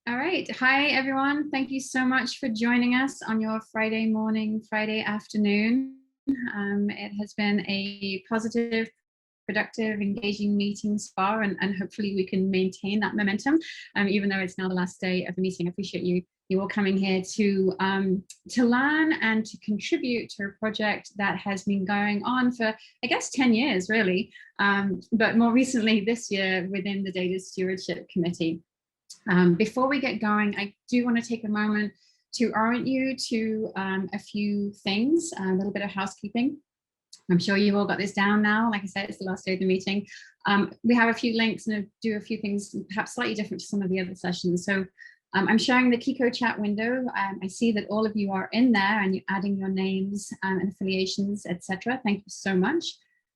All right. Hi, everyone. Thank you so much for joining us on your Friday morning, Friday afternoon. It has been a positive, productive, engaging meeting so far, and hopefully we can maintain that momentum, even though it's now the last day of the meeting. I appreciate you all coming here to learn and to contribute to a project that has been going on for, I guess, 10 years, really, but more recently this year within the Data Stewardship Committee. Before we get going, I do want to take a moment to orient you to a few things, a little bit of housekeeping. I'm sure you've all got this down now. Like I said, it's the last day of the meeting. We have a few links and do a few things perhaps slightly different to some of the other sessions. So I'm showing the Kiko chat window. I see that all of you are in there and you're adding your names and affiliations, etc. Thank you so much.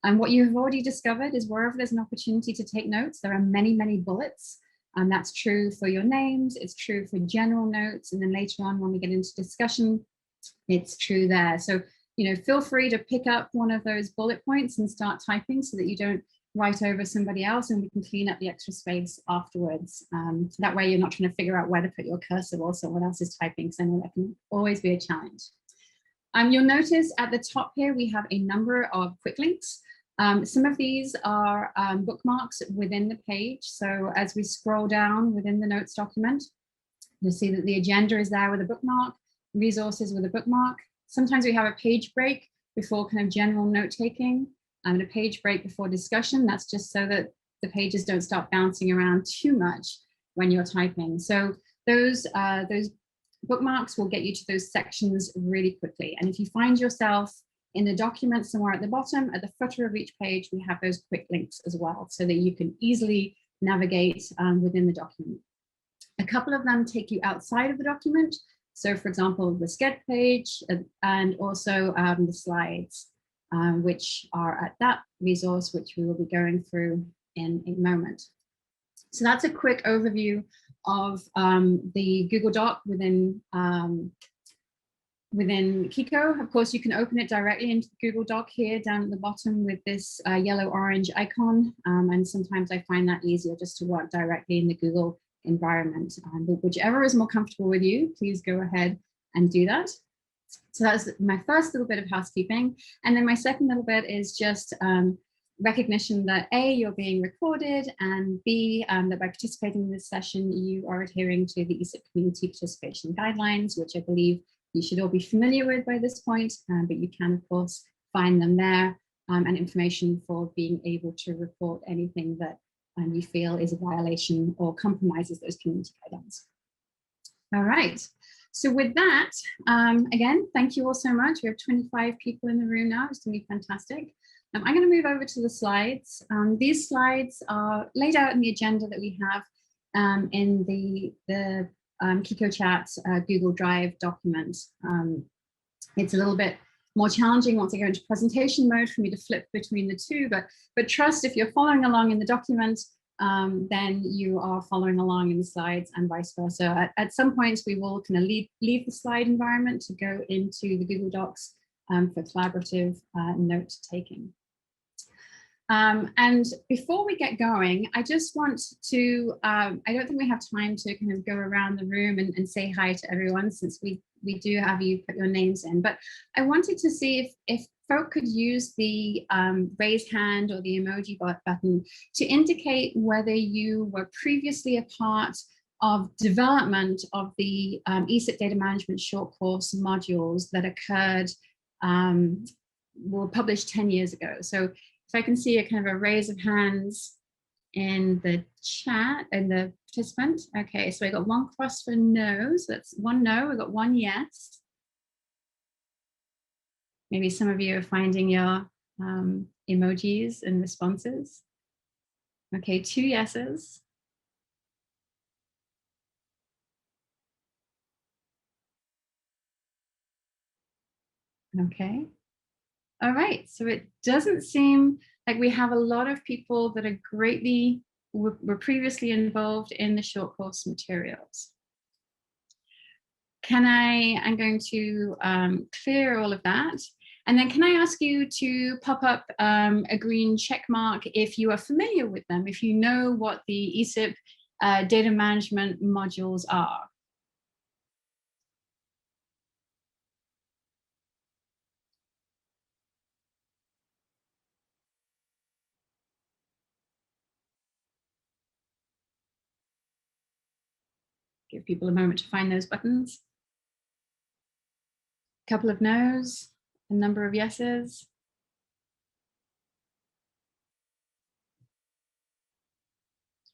And what you have already discovered is wherever there's an opportunity to take notes, there are many, many bullets. And that's true for your names, it's true for general notes, and then later on when we get into discussion, it's true there. So, feel free to pick up one of those bullet points and start typing so that you don't write over somebody else, and we can clean up the extra space afterwards. That way you're not trying to figure out where to put your cursor while someone else is typing, so I know that can always be a challenge. You'll notice at the top here, we have a number of quick links. Some of these are bookmarks within the page. So as we scroll down within the notes document, you'll see that the agenda is there with a bookmark, resources with a bookmark. Sometimes we have a page break before kind of general note taking, and a page break before discussion. That's just so that the pages don't start bouncing around too much when you're typing. So those bookmarks will get you to those sections really quickly. And if you find yourself in the document somewhere at the bottom, at the footer of each page, we have those quick links as well, so that you can easily navigate within the document. A couple of them take you outside of the document. So for example, the Sched page and also the slides, which are at that resource, which we will be going through in a moment. So that's a quick overview of the Google Doc within Kiko. Of course, you can open it directly into the Google Doc here down at the bottom with this yellow-orange icon. And sometimes I find that easier just to work directly in the Google environment. But whichever is more comfortable with you, please go ahead and do that. So that's my first little bit of housekeeping. And then my second little bit is just recognition that A, you're being recorded, and B, that by participating in this session, you are adhering to the ESIP community participation guidelines, which I believe you should all be familiar with by this point, but you can, of course, find them there and information for being able to report anything that you feel is a violation or compromises those community guidelines. All right, so with that, again, thank you all so much. We have 25 people in the room now. It's going to be fantastic. I'm going to move over to the slides. These slides are laid out in the agenda that we have in the Kiko Chat Google Drive document. It's a little bit more challenging once I go into presentation mode for me to flip between the two, but trust, if you're following along in the document, then you are following along in the slides and vice versa. At some points, we will kind of leave the slide environment to go into the Google Docs for collaborative note taking. And before we get going, I just want to, I don't think we have time to kind of go around the room and say hi to everyone, since we do have you put your names in, but I wanted to see if folk could use the raise hand or the emoji button to indicate whether you were previously a part of development of the ESIP data management short course modules that occurred, were published 10 years ago. So if I can see a kind of a raise of hands in the chat and the participant. Okay, so I got one cross for no, so that's one no, we got one yes. Maybe some of you are finding your emojis and responses. Okay, 2 yeses. Okay. All right, so it doesn't seem like we have a lot of people that are were previously involved in the short course materials. I'm going to clear all of that. And then can I ask you to pop up a green check mark if you are familiar with them, if you know what the ESIP data management modules are? Give people a moment to find those buttons. A couple of no's, a number of yeses.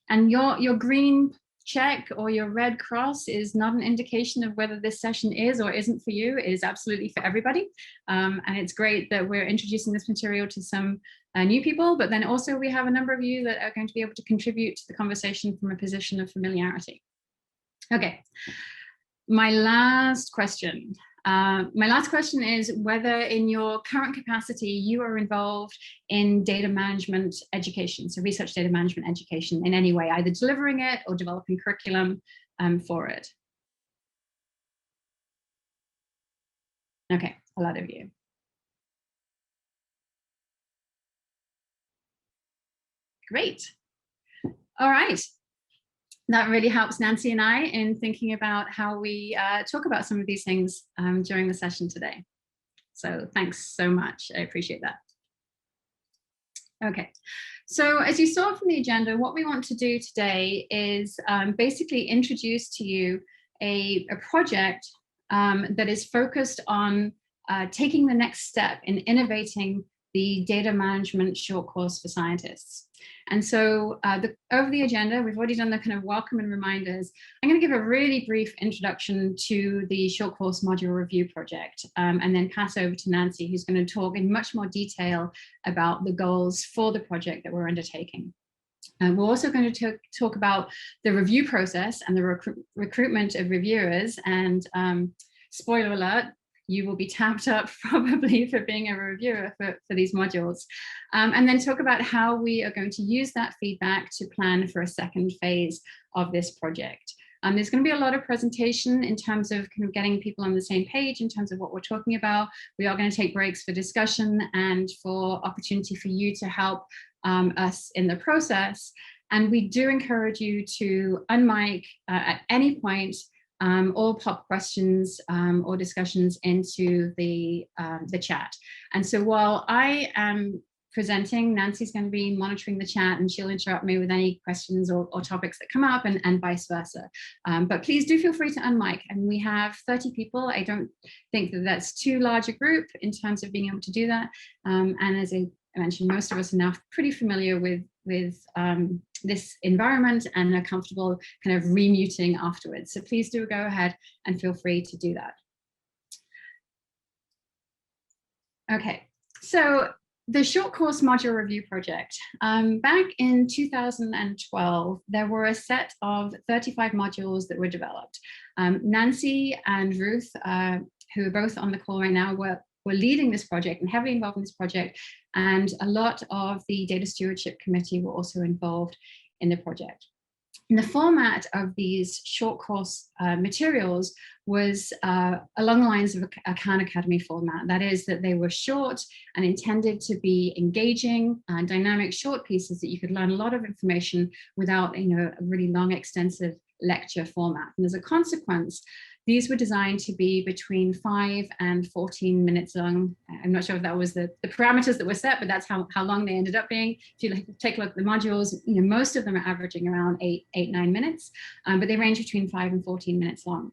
And your green check or your red cross is not an indication of whether this session is or isn't for you. It is absolutely for everybody. And it's great that we're introducing this material to some new people, but then also we have a number of you that are going to be able to contribute to the conversation from a position of familiarity. Okay, my last question. Is whether in your current capacity you are involved in data management education, so research data management education in any way, either delivering it or developing curriculum for it. Okay, a lot of you. Great. All right. That really helps Nancy and I in thinking about how we talk about some of these things during the session today. So thanks so much. I appreciate that. Okay, so as you saw from the agenda, what we want to do today is basically introduce to you a project that is focused on taking the next step in innovating the data management short course for scientists. And so over the agenda, we've already done the kind of welcome and reminders. I'm going to give a really brief introduction to the short course module review project, and then pass over to Nancy, who's going to talk in much more detail about the goals for the project that we're undertaking. We're also going to talk about the review process and the recruitment of reviewers. And spoiler alert, you will be tapped up probably for being a reviewer for these modules. And then talk about how we are going to use that feedback to plan for a second phase of this project. There's going to be a lot of presentation in terms of kind of getting people on the same page in terms of what we're talking about. We are going to take breaks for discussion and for opportunity for you to help us in the process. And we do encourage you to unmic at any point or pop questions or discussions into the chat. And so while I am presenting, Nancy's going to be monitoring the chat, and she'll interrupt me with any questions or topics that come up, and vice versa. But please do feel free to unmic. And we have 30 people. I don't think that that's too large a group in terms of being able to do that. And as I mentioned, most of us are now pretty familiar with this environment and are comfortable kind of remuting afterwards. So please do go ahead and feel free to do that. Okay, so the short course module review project. Back in 2012, there were a set of 35 modules that were developed. Nancy and Ruth, who are both on the call right now, were leading this project and heavily involved in this project. And a lot of the Data Stewardship Committee were also involved in the project. And the format of these short course materials was along the lines of a Khan Academy format. That is, that they were short and intended to be engaging, dynamic short pieces that you could learn a lot of information without, a really long, extensive lecture format. And as a consequence, these were designed to be between 5 and 14 minutes long. I'm not sure if that was the parameters that were set, but that's how long they ended up being. If you take a look at the modules, most of them are averaging around 9 minutes, but they range between 5 and 14 minutes long.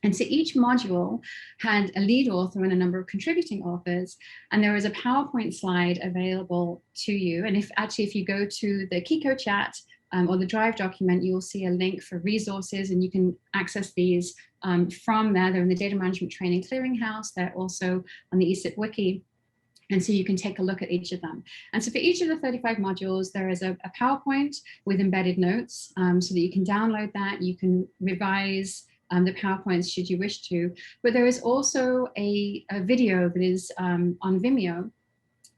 And so each module had a lead author and a number of contributing authors, and there was a PowerPoint slide available to you. And if you go to the Kiko chat or the Drive document, you will see a link for resources, and you can access these from there. They're in the Data Management Training Clearinghouse. They're also on the ESIP wiki. And so you can take a look at each of them. And so for each of the 35 modules, there is a PowerPoint with embedded notes so that you can download that. You can revise the PowerPoints should you wish to. But there is also a video that is on Vimeo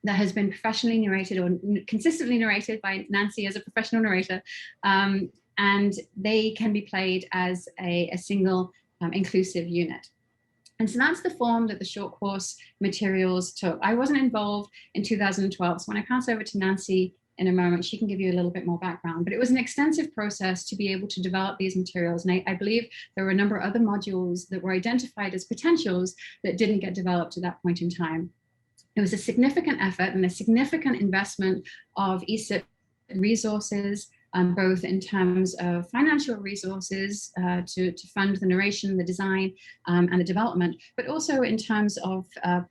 that has been professionally narrated or consistently narrated by Nancy as a professional narrator. And they can be played as a single inclusive unit. And so that's the form that the short course materials took. I wasn't involved in 2012. So when I pass over to Nancy in a moment. She can give you a little bit more background, but it was an extensive process to be able to develop these materials. And I believe there were a number of other modules that were identified as potentials that didn't get developed at that point in time. It was a significant effort and a significant investment of ESIP resources, both in terms of financial resources to fund the narration, the design, and the development, but also in terms of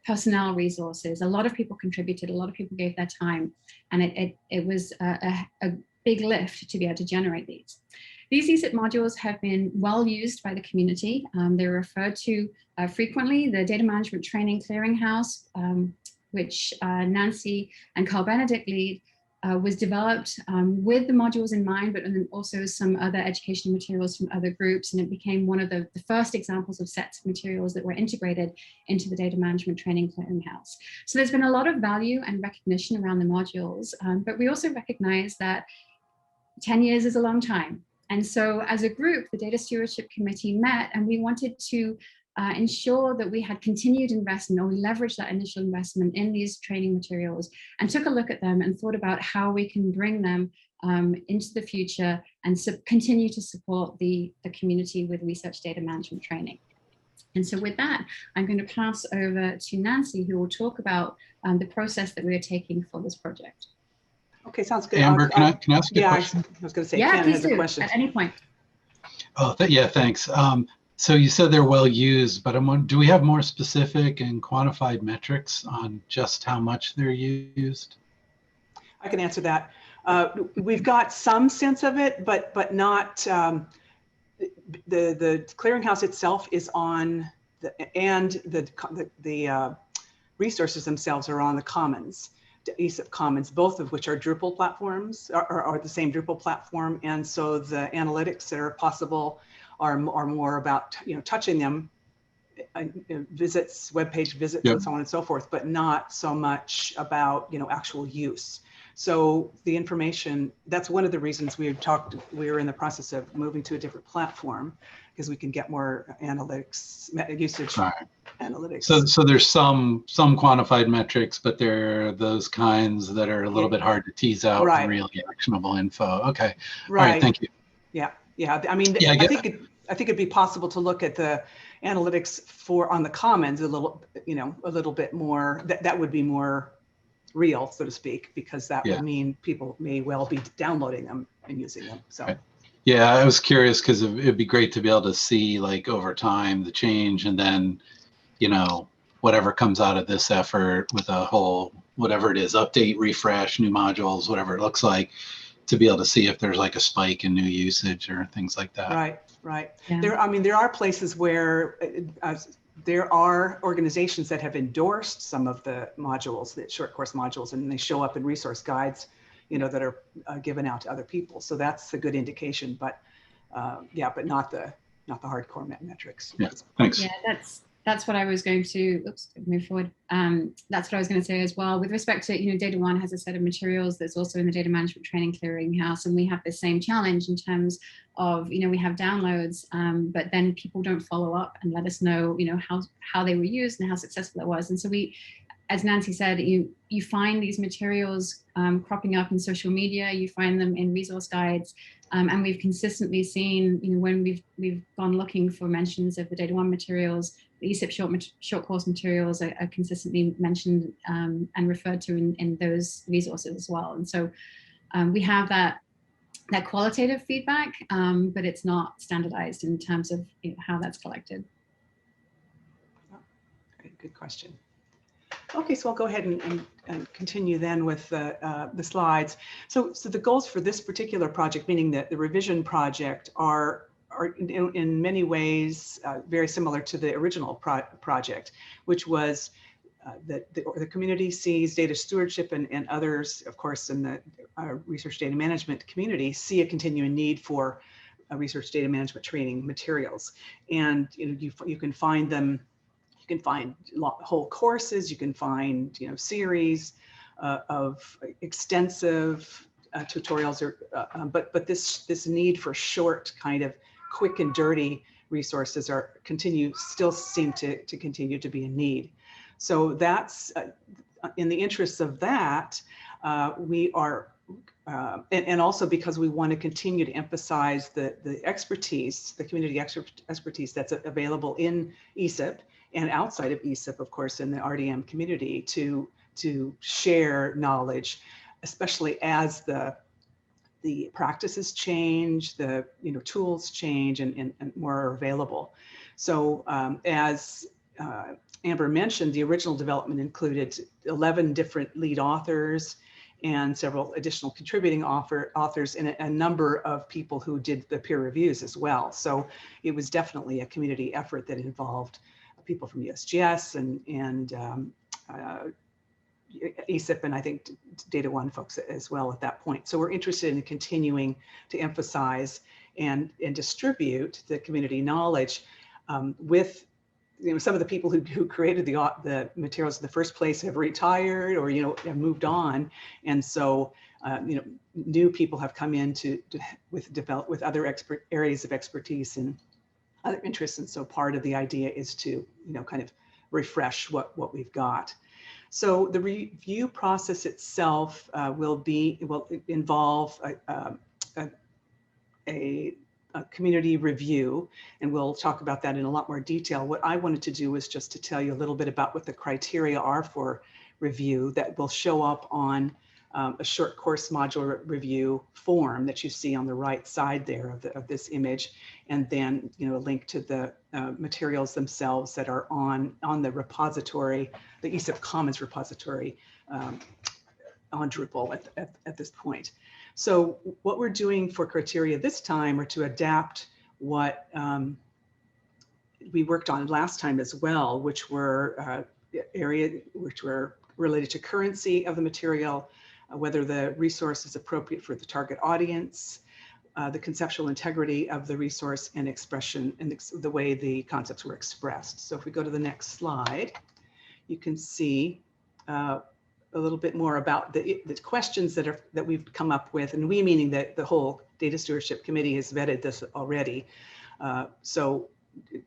personnel resources. A lot of people contributed, a lot of people gave their time, and it was a big lift to be able to generate these. These ESIP modules have been well used by the community. They're referred to frequently. The Data Management Training Clearinghouse, which Nancy and Carl Benedict lead, was developed with the modules in mind, but then also some other educational materials from other groups. And it became one of the first examples of sets of materials that were integrated into the Data Management Training Clearinghouse. So there's been a lot of value and recognition around the modules, but we also recognize that 10 years is a long time. And so as a group, the Data Stewardship Committee met, and we wanted to ensure that we had continued investment, or we leveraged that initial investment in these training materials and took a look at them and thought about how we can bring them into the future and continue to support the community with research data management training. And so with that, I'm going to pass over to Nancy, who will talk about the process that we are taking for this project. Okay, sounds good. Amber, can I ask you a question? I was going to say, yeah, Ken has a do, question. at any point. Oh, yeah, thanks. So you said they're well used, but do we have more specific and quantified metrics on just how much they're used? I can answer that. We've got some sense of it, but not, the clearinghouse itself is on, the resources themselves are on the Commons, the ESIP Commons, both of which are Drupal platforms, are the same Drupal platform. And so the analytics that are possible are more about, touching them, visits, web page visits, yep, and so on and so forth, but not so much about, actual use. So the information, that's one of the reasons we were in the process of moving to a different platform, because we can get more analytics usage. Right. Analytics. So there's some quantified metrics, but there are those kinds that are a little bit hard to tease out, right, and really actionable info. Okay. Right. All right. Thank you. Yeah. Yeah. I mean, yeah, I think it'd be possible to look at the analytics on the Commons a little bit more. That would be more real, so to speak, because that would mean people may well be downloading them and using them. So. Right. Yeah, I was curious because it'd be great to be able to see, like, over time the change, and then, whatever comes out of this effort with a whole, whatever it is, update, refresh, new modules, whatever it looks like, to be able to see if there's like a spike in new usage or things like that. Right, right. Yeah. There are places where there are organizations that have endorsed some of the modules, the short course modules, and they show up in resource guides, that are given out to other people. So that's a good indication, but but not the hardcore metrics. Yeah, thanks. Yeah, that's what I was going to, move forward. That's what I was going to say as well. With respect to, Data One has a set of materials that's also in the Data Management Training Clearinghouse, and we have the same challenge in terms of, we have downloads, but then people don't follow up and let us know, how they were used and how successful it was. And so we, as Nancy said, you find these materials cropping up in social media, you find them in resource guides, and we've consistently seen, when we've gone looking for mentions of the Data One materials, the ESIP short course materials are consistently mentioned and referred to in those resources as well. And so we have that qualitative feedback, but it's not standardized in terms of how that's collected. Great, good question. Okay, so I'll go ahead and continue then with the slides. So the goals for this particular project, meaning that the revision project, are in many ways very similar to the original project, which was that the community sees data stewardship, and others, of course, in the research data management community, see a continuing need for research data management training materials. And you can find them. You can find whole courses. You can find series of extensive tutorials, but this need for short, kind of quick and dirty resources still seem to continue to be a need. So that's in the interests of that, we are and also because we want to continue to emphasize the expertise, the community expertise that's available in ESIP and outside of ESIP, of course, in the RDM community to share knowledge, especially as the practices change, the tools change, and more are available. So as Amber mentioned, the original development included 11 different lead authors and several additional contributing authors and a number of people who did the peer reviews as well. So it was definitely a community effort that involved people from USGS and ESIP, and I think Data One folks as well at that point. So we're interested in continuing to emphasize and distribute the community knowledge with some of the people who created the materials in the first place have retired or have moved on, and so new people have come in with other areas of expertise and other interests, and so part of the idea is to kind of refresh what we've got. So the review process itself will involve a community review, and we'll talk about that in a lot more detail. What I wanted to do was just to tell you a little bit about what the criteria are for review that will show up on a short course module review form that you see on the right side there of this image, and then a link to the materials themselves that are on the repository, the ESIP Commons repository on Drupal at this point. So what we're doing for criteria this time are to adapt what we worked on last time as well, which were related to currency of the material, whether the resource is appropriate for the target audience, the conceptual integrity of the resource, and expression and the way the concepts were expressed. So if we go to the next slide, you can see a little bit more about the questions that we've come up with, and we meaning that the whole Data Stewardship Committee has vetted this already.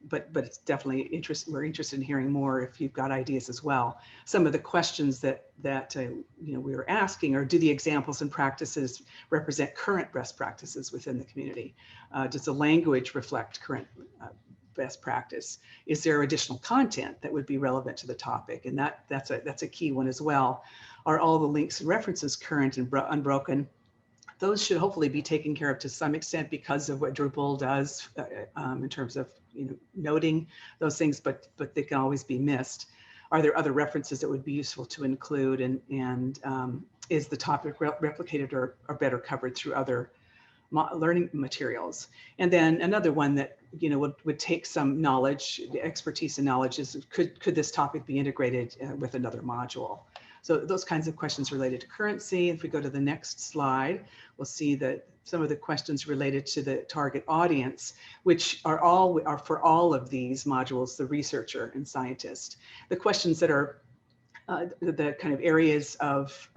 But it's definitely we're interested in hearing more if you've got ideas as well. Some of the questions that we were asking are: do the examples and practices represent current best practices within the community? Does the language reflect current best practice? Is there additional content that would be relevant to the topic? And that's a key one as well. Are all the links and references current and unbroken? Those should hopefully be taken care of to some extent because of what Drupal does in terms of noting those things, but they can always be missed. Are there other references that would be useful to include, and is the topic replicated or better covered through other learning materials? And then another one that would take some knowledge, expertise and knowledge is could this topic be integrated with another module? So those kinds of questions related to currency. If we go to the next slide, we'll see that some of the questions related to the target audience, which are for all of these modules, the researcher and scientist. The questions that are the kind of areas of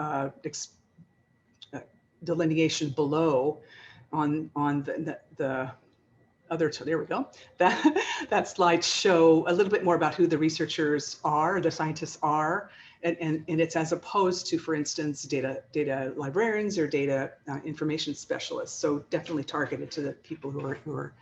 delineation below on the other, so there we go. That slide show a little bit more about who the researchers are, the scientists are, and it's as opposed to, for instance, data librarians or data information specialists. So definitely targeted to the people who are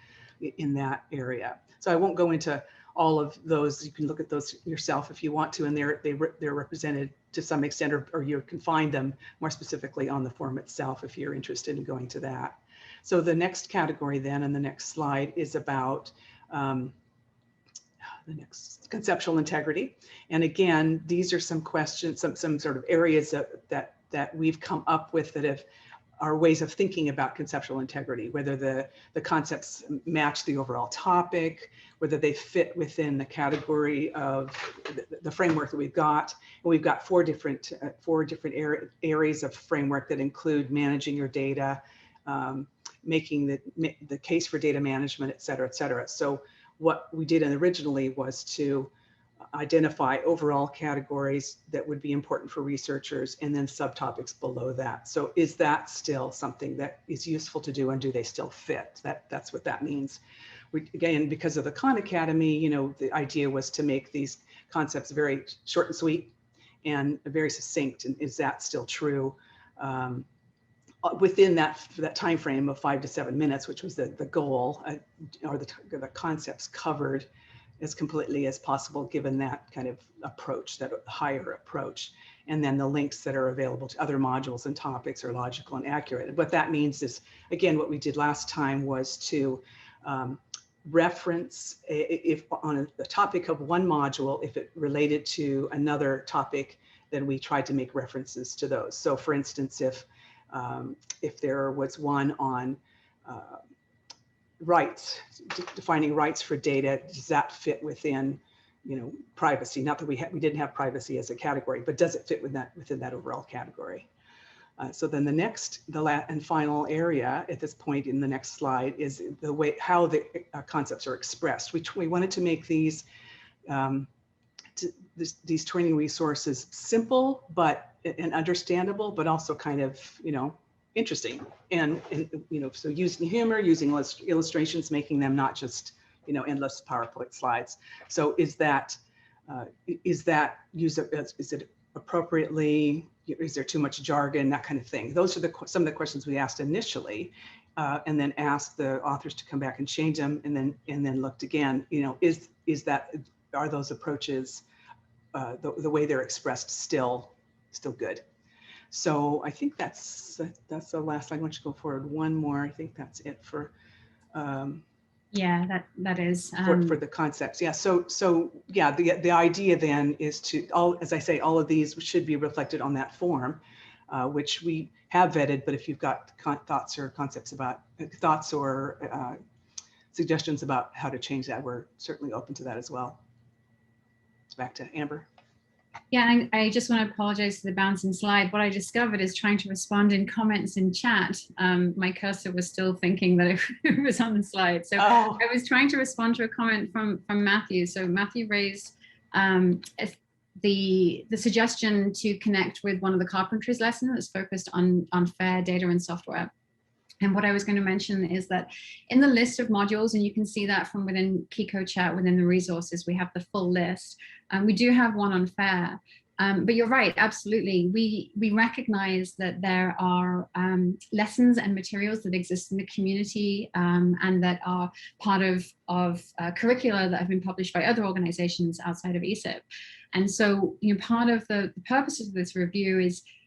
in that area. So I won't go into all of those. You can look at those yourself if you want to, and they're represented to some extent, or you can find them more specifically on the form itself if you're interested in going to that. So the next category then, and the next slide, is about the next conceptual integrity. And again, these are some questions, some sort of areas that we've come up with that are ways of thinking about conceptual integrity, whether the concepts match the overall topic, whether they fit within the category of the framework that we've got. And we've got four different areas of framework that include managing your data, making the case for data management, et cetera, et cetera. So what we did originally was to identify overall categories that would be important for researchers and then subtopics below that. So is that still something that is useful to do, and do they still fit? That's what that means. Again, because of the Khan Academy, the idea was to make these concepts very short and sweet and very succinct. And is that still true? within that time frame of 5 to 7 minutes, which was the goal, or the concepts covered as completely as possible, given that kind of approach, that higher approach. And then the links that are available to other modules and topics are logical and accurate. And what that means is, again, what we did last time was to reference, if on the topic of one module, if it related to another topic, then we tried to make references to those. So for instance, if there was one on rights, defining rights for data, does that fit within, privacy? Not that we didn't have privacy as a category, but does it fit within that overall category? So then the last and final area at this point in the next slide is the way how the concepts are expressed. We wanted to make these these training resources simple and understandable, but also kind of interesting, and so using humor, using illustrations, making them not just endless PowerPoint slides. So is it appropriately? Is there too much jargon? That kind of thing. Those are some of the questions we asked initially, and then asked the authors to come back and change them, and then looked again. Are those approaches, the way they're expressed, still good? So I think that's the last slide. Why don't you go forward one more? I think that's it for. Yeah, that is for the concepts. Yeah. So yeah, the idea then is to as I say, all of these should be reflected on that form, which we have vetted. But if you've got thoughts or suggestions about how to change that, we're certainly open to that as well. Back to Amber. Yeah, I just want to apologize for the bouncing slide. What I discovered is trying to respond in comments in chat. My cursor was still thinking that it was on the slide. So I was trying to respond to a comment from Matthew. So Matthew raised the suggestion to connect with one of the carpentries lessons that's focused on fair data and software. And what I was going to mention is that in the list of modules, and you can see that from within Kiko Chat, within the resources, we have the full list. We do have one on FAIR. But you're right, absolutely. We recognize that there are lessons and materials that exist in the community and that are part of curricula that have been published by other organizations outside of ESIP. And so, part of the purpose of this review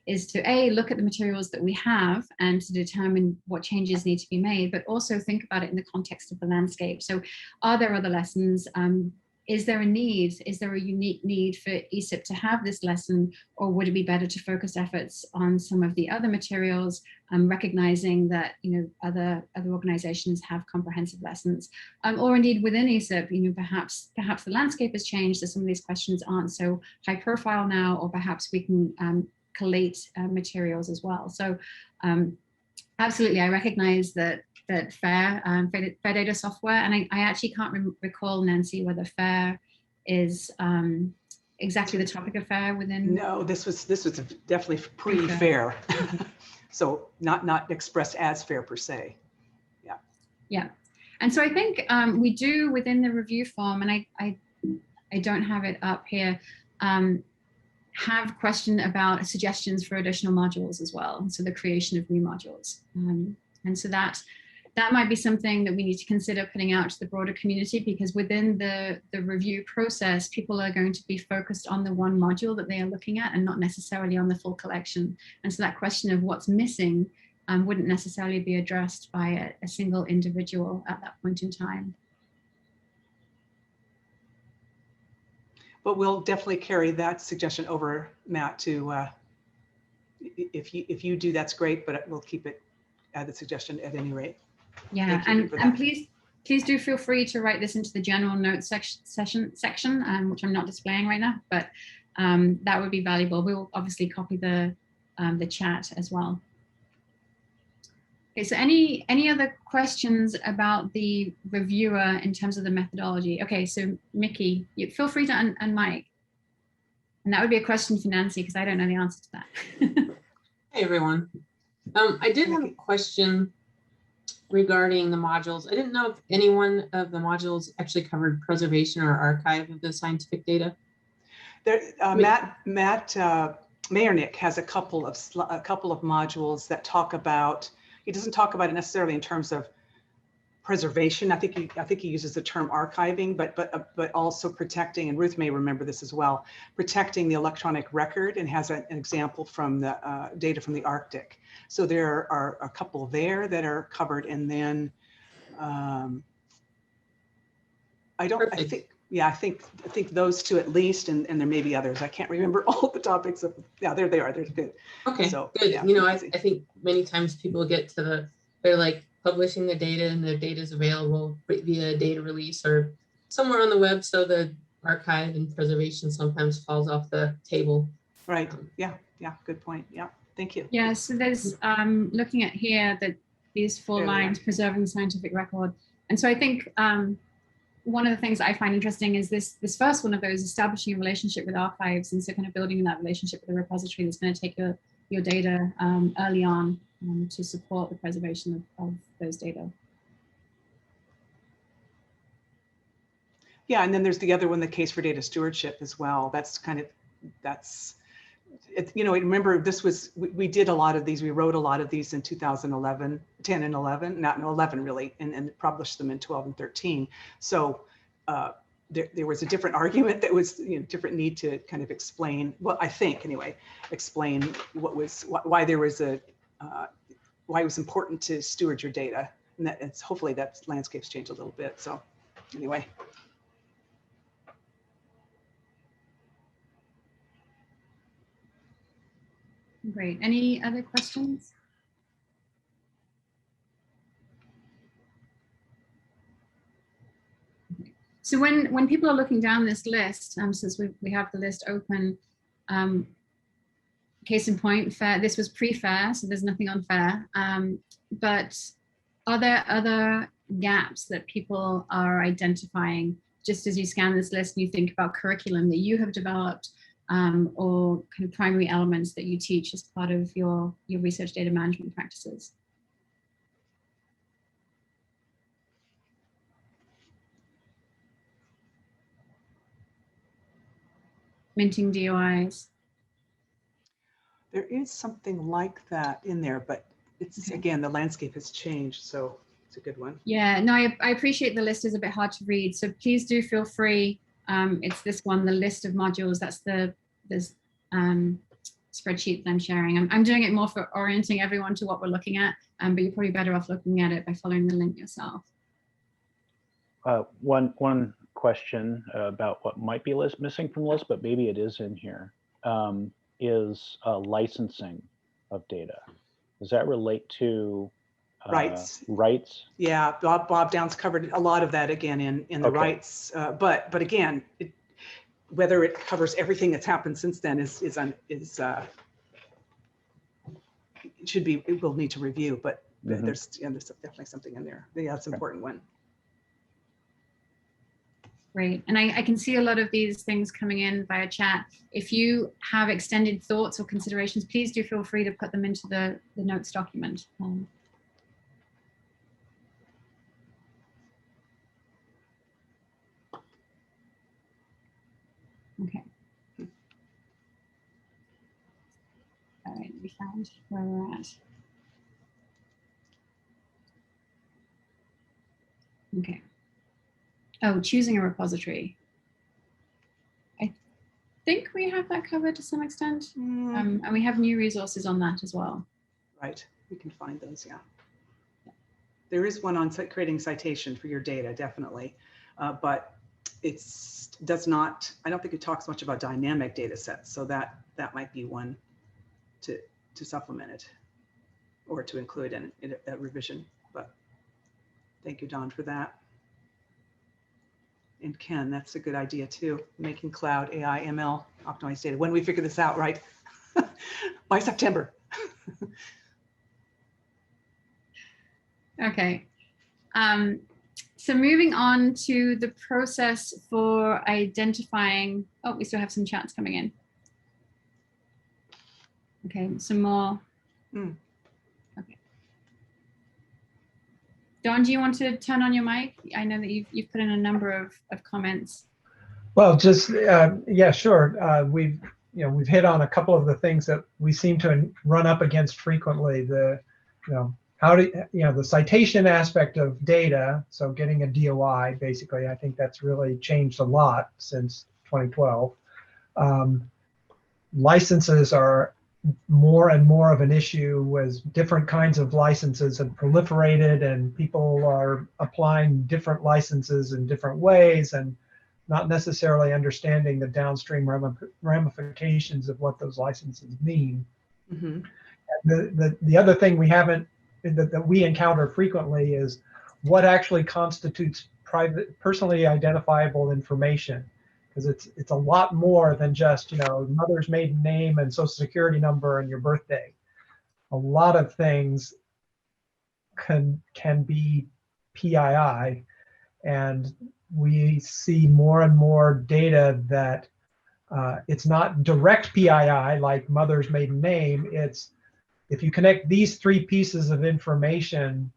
is to look at the materials that we have and to determine what changes need to be made, but also think about it in the context of the landscape. So are there other lessons? Is there a need? Is there a unique need for ESIP to have this lesson, or would it be better to focus efforts on some of the other materials, recognizing that other organizations have comprehensive lessons, or indeed within ESIP, perhaps the landscape has changed, so some of these questions aren't so high profile now, or perhaps we can collate materials as well. So absolutely, I recognize that FAIR data software, and I actually can't recall, Nancy, whether FAIR is exactly the topic of FAIR within. No, this was definitely pre-FAIR, so not expressed as FAIR per se. Yeah. Yeah, and so I think we do within the review form, and I don't have it up here. Have question about suggestions for additional modules as well. So the creation of new modules. And so that might be something that we need to consider putting out to the broader community, because within the review process, people are going to be focused on the one module that they are looking at and not necessarily on the full collection. And so that question of what's missing wouldn't necessarily be addressed by a single individual at that point in time. But we'll definitely carry that suggestion over, Matt, to if you do, that's great, but we'll keep it as a suggestion at any rate. Yeah, and please do feel free to write this into the general notes section, which I'm not displaying right now, but that would be valuable. We will obviously copy the chat as well. Okay, so any other questions about the reviewer in terms of the methodology? Okay, so Mickey, you feel free to unmic. And that would be a question for Nancy, because I don't know the answer to that. Hey, everyone. I did have a question regarding the modules. I didn't know if any one of the modules actually covered preservation or archive of the scientific data. There, Matt Mayernick has a couple of modules that talk about. He doesn't talk about it necessarily in terms of preservation. I think he uses the term archiving, but also protecting. And Ruth may remember this as well. Protecting the electronic record, and has an example from the data from the Arctic. So there are a couple there that are covered, and then I think those two at least, and there may be others. I can't remember all the topics. There they are. They're good. Okay, so, good. Yeah, I think many times people get to they're like publishing the data, and the data is available via data release or somewhere on the web. So the archive and preservation sometimes falls off the table. Right. Yeah. Good point. Yeah. Thank you. Yeah. So there's looking at here that these 4 lines, preserving scientific record, and so I think one of the things I find interesting is this first one of those, establishing a relationship with archives, and so kind of building that relationship with the repository that's going to take your data early on to support the preservation of those data. Yeah, and then there's the other one, the case for data stewardship as well. Remember we did a lot of these, we wrote a lot of these in 2011, 10 and 11, not in 11 really, and published them in 12 and 13. So there was a different argument that was, different need to kind of explain, well, I think anyway, explain why there was why it was important to steward your data. And hopefully that landscape's changed a little bit. So anyway. Great. Any other questions? Okay. So when people are looking down this list, since we have the list open, case in point, FAIR, this was pre-FAIR, so there's nothing on FAIR. But are there other gaps that people are identifying just as you scan this list and you think about curriculum that you have developed, or kind of primary elements that you teach as part of your research data management practices? Minting DOIs. There is something like that in there, but it's again, the landscape has changed, so it's a good one. Yeah, no, I appreciate the list is a bit hard to read, so please do feel free. It's this one, the list of modules. That's this spreadsheet that I'm sharing. I'm doing it more for orienting everyone to what we're looking at, but you're probably better off looking at it by following the link yourself. One question about what might be missing from the list, but maybe it is in here, is licensing of data. Does that relate to rights? Yeah, Bob Downs covered a lot of that again in the rights, but again, whether it covers everything that's happened since then we'll need to review, but there's definitely something in there. Yeah, that's an important one. Great, and I can see a lot of these things coming in via chat. If you have extended thoughts or considerations, please do feel free to put them into the notes document. Okay. All right, we found where we're at. Okay. Oh, choosing a repository. I think we have that covered to some extent. And we have new resources on that as well. Right, we can find those, yeah. There is one on creating citation for your data, definitely. But I don't think it talks much about dynamic data sets. So that might be one to supplement it or to include in that revision. But thank you, Don, for that. And Ken, that's a good idea too. Making cloud, AI, ML, optimized data. When we figure this out, right? By September. Okay. So moving on to the process for identifying, oh, we still have some chats coming in. Okay, some more. Okay. Don, do you want to turn on your mic? I know that you've put in a number of comments. Well, just, yeah, sure. we've hit on a couple of the things that we seem to run up against frequently. The, the citation aspect of data. So getting a DOI, basically, I think that's really changed a lot since 2012. Licenses are more and more of an issue as different kinds of licenses have proliferated, and people are applying different licenses in different ways and not necessarily understanding the downstream ramifications of what those licenses mean. Mm-hmm. The other thing we haven't, that we encounter frequently, is what actually constitutes personally identifiable information. Because it's a lot more than just, mother's maiden name and social security number and your birthday. A lot of things can be PII, and we see more and more data that it's not direct PII like mother's maiden name. It's if you connect these three pieces of information,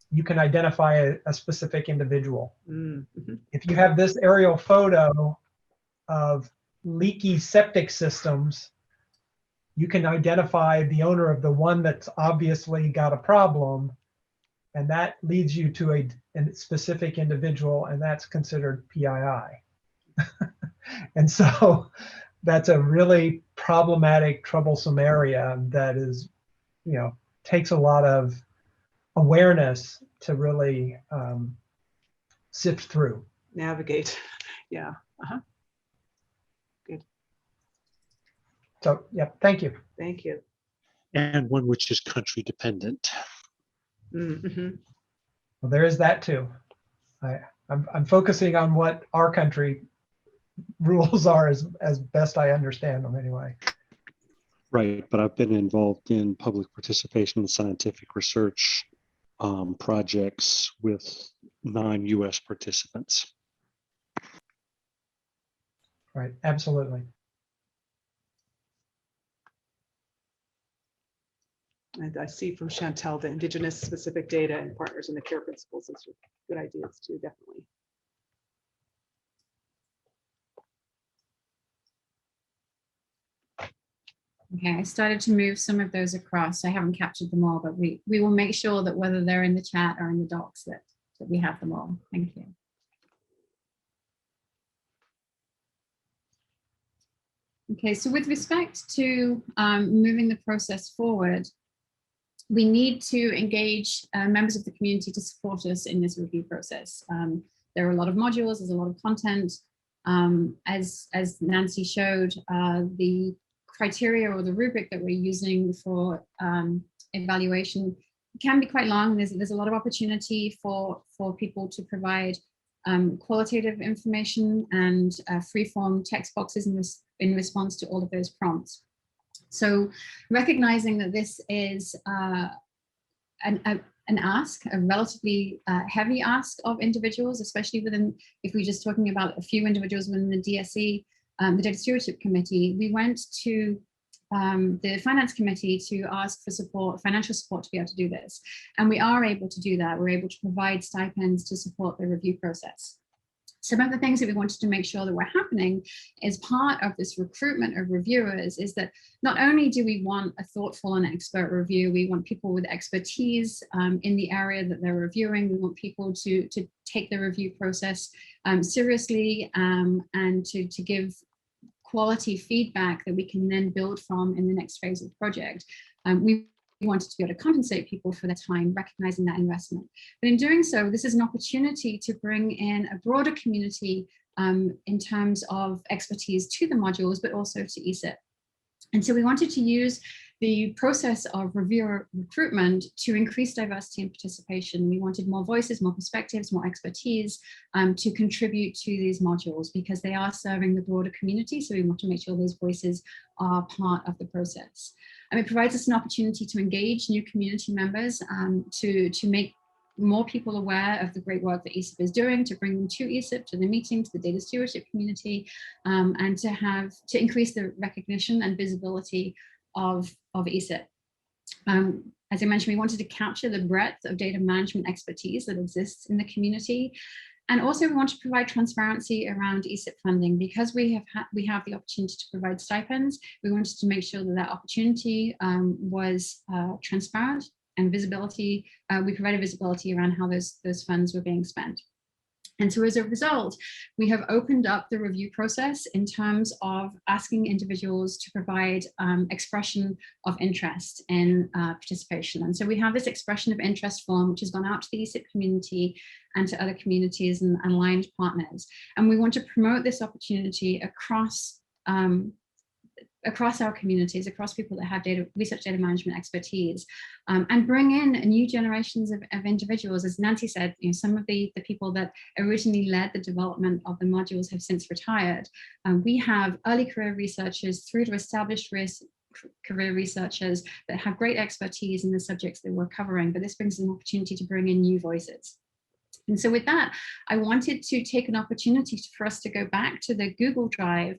you can identify a specific individual. Mm-hmm. If you have this aerial photo of leaky septic systems, you can identify the owner of the one that's obviously got a problem, and that leads you to a specific individual, and that's considered PII. And so that's a really problematic, troublesome area that is, takes a lot of awareness to really sift through. Navigate, yeah. So, yeah, thank you. Thank you. And one which is country dependent. Mm-hmm. Well, there is that too. I'm focusing on what our country rules are as best I understand them anyway. Right, but I've been involved in public participation in scientific research projects with non-US participants. Right, absolutely. And I see from Chantel the Indigenous specific data and partners in the care principles is good ideas too, definitely. Okay, I started to move some of those across. I haven't captured them all, but we will make sure that whether they're in the chat or in the docs that we have them all. Thank you. Okay, so with respect to moving the process forward, we need to engage members of the community to support us in this review process. There are a lot of modules, there's a lot of content. As Nancy showed, the criteria or the rubric that we're using for evaluation can be quite long. There's a lot of opportunity for people to provide qualitative information and free-form text boxes in response to all of those prompts. So recognizing that this is an ask, a relatively heavy ask of individuals, especially within, if we're just talking about a few individuals within the DSE, the Data Stewardship Committee, we went to the Finance Committee to ask for support, financial support to be able to do this. And we are able to do that. We're able to provide stipends to support the review process. Some of the things that we wanted to make sure that were happening as part of this recruitment of reviewers is that not only do we want a thoughtful and expert review, we want people with expertise in the area that they're reviewing. We want people to take the review process seriously and to give quality feedback that we can then build from in the next phase of the project. We wanted to be able to compensate people for their time, recognizing that investment. But in doing so, this is an opportunity to bring in a broader community in terms of expertise to the modules, but also to ESIP. And so we wanted to use the process of reviewer recruitment to increase diversity and participation. We wanted more voices, more perspectives, more expertise to contribute to these modules because they are serving the broader community. So we want to make sure those voices are part of the process. And it provides us an opportunity to engage new community members to make more people aware of the great work that ESIP is doing, to bring them to ESIP, to the meeting, to the data stewardship community, and to increase the recognition and visibility of ESIP. As I mentioned, we wanted to capture the breadth of data management expertise that exists in the community. And also we want to provide transparency around ESIP funding. Because we have the opportunity to provide stipends, we wanted to make sure that that opportunity was transparent, and visibility. We provided visibility around how those funds were being spent. And so as a result, we have opened up the review process in terms of asking individuals to provide expression of interest in participation. And so we have this expression of interest form, which has gone out to the ESIP community and to other communities and aligned partners. And we want to promote this opportunity across our communities, across people that have research data management expertise, and bring in new generations of individuals. As Nancy said, some of the people that originally led the development of the modules have since retired. We have early career researchers through to established career researchers that have great expertise in the subjects that we're covering, but this brings an opportunity to bring in new voices. And so with that, I wanted to take an opportunity for us to go back to the Google Drive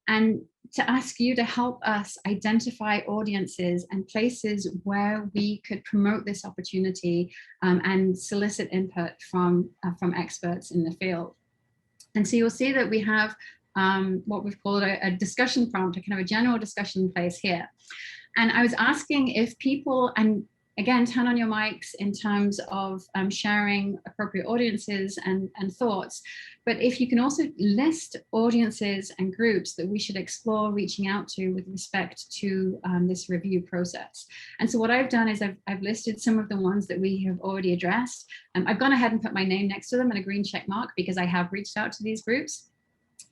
and to ask you to help us identify audiences and places where we could promote this opportunity and solicit input from experts in the field. And so you'll see that we have what we've called a discussion prompt, a kind of a general discussion place here. And I was asking if people, and again, turn on your mics in terms of sharing appropriate audiences and thoughts. But if you can also list audiences and groups that we should explore reaching out to with respect to this review process. And so what I've done is I've listed some of the ones that we have already addressed. I've gone ahead and put my name next to them and a green check mark because I have reached out to these groups.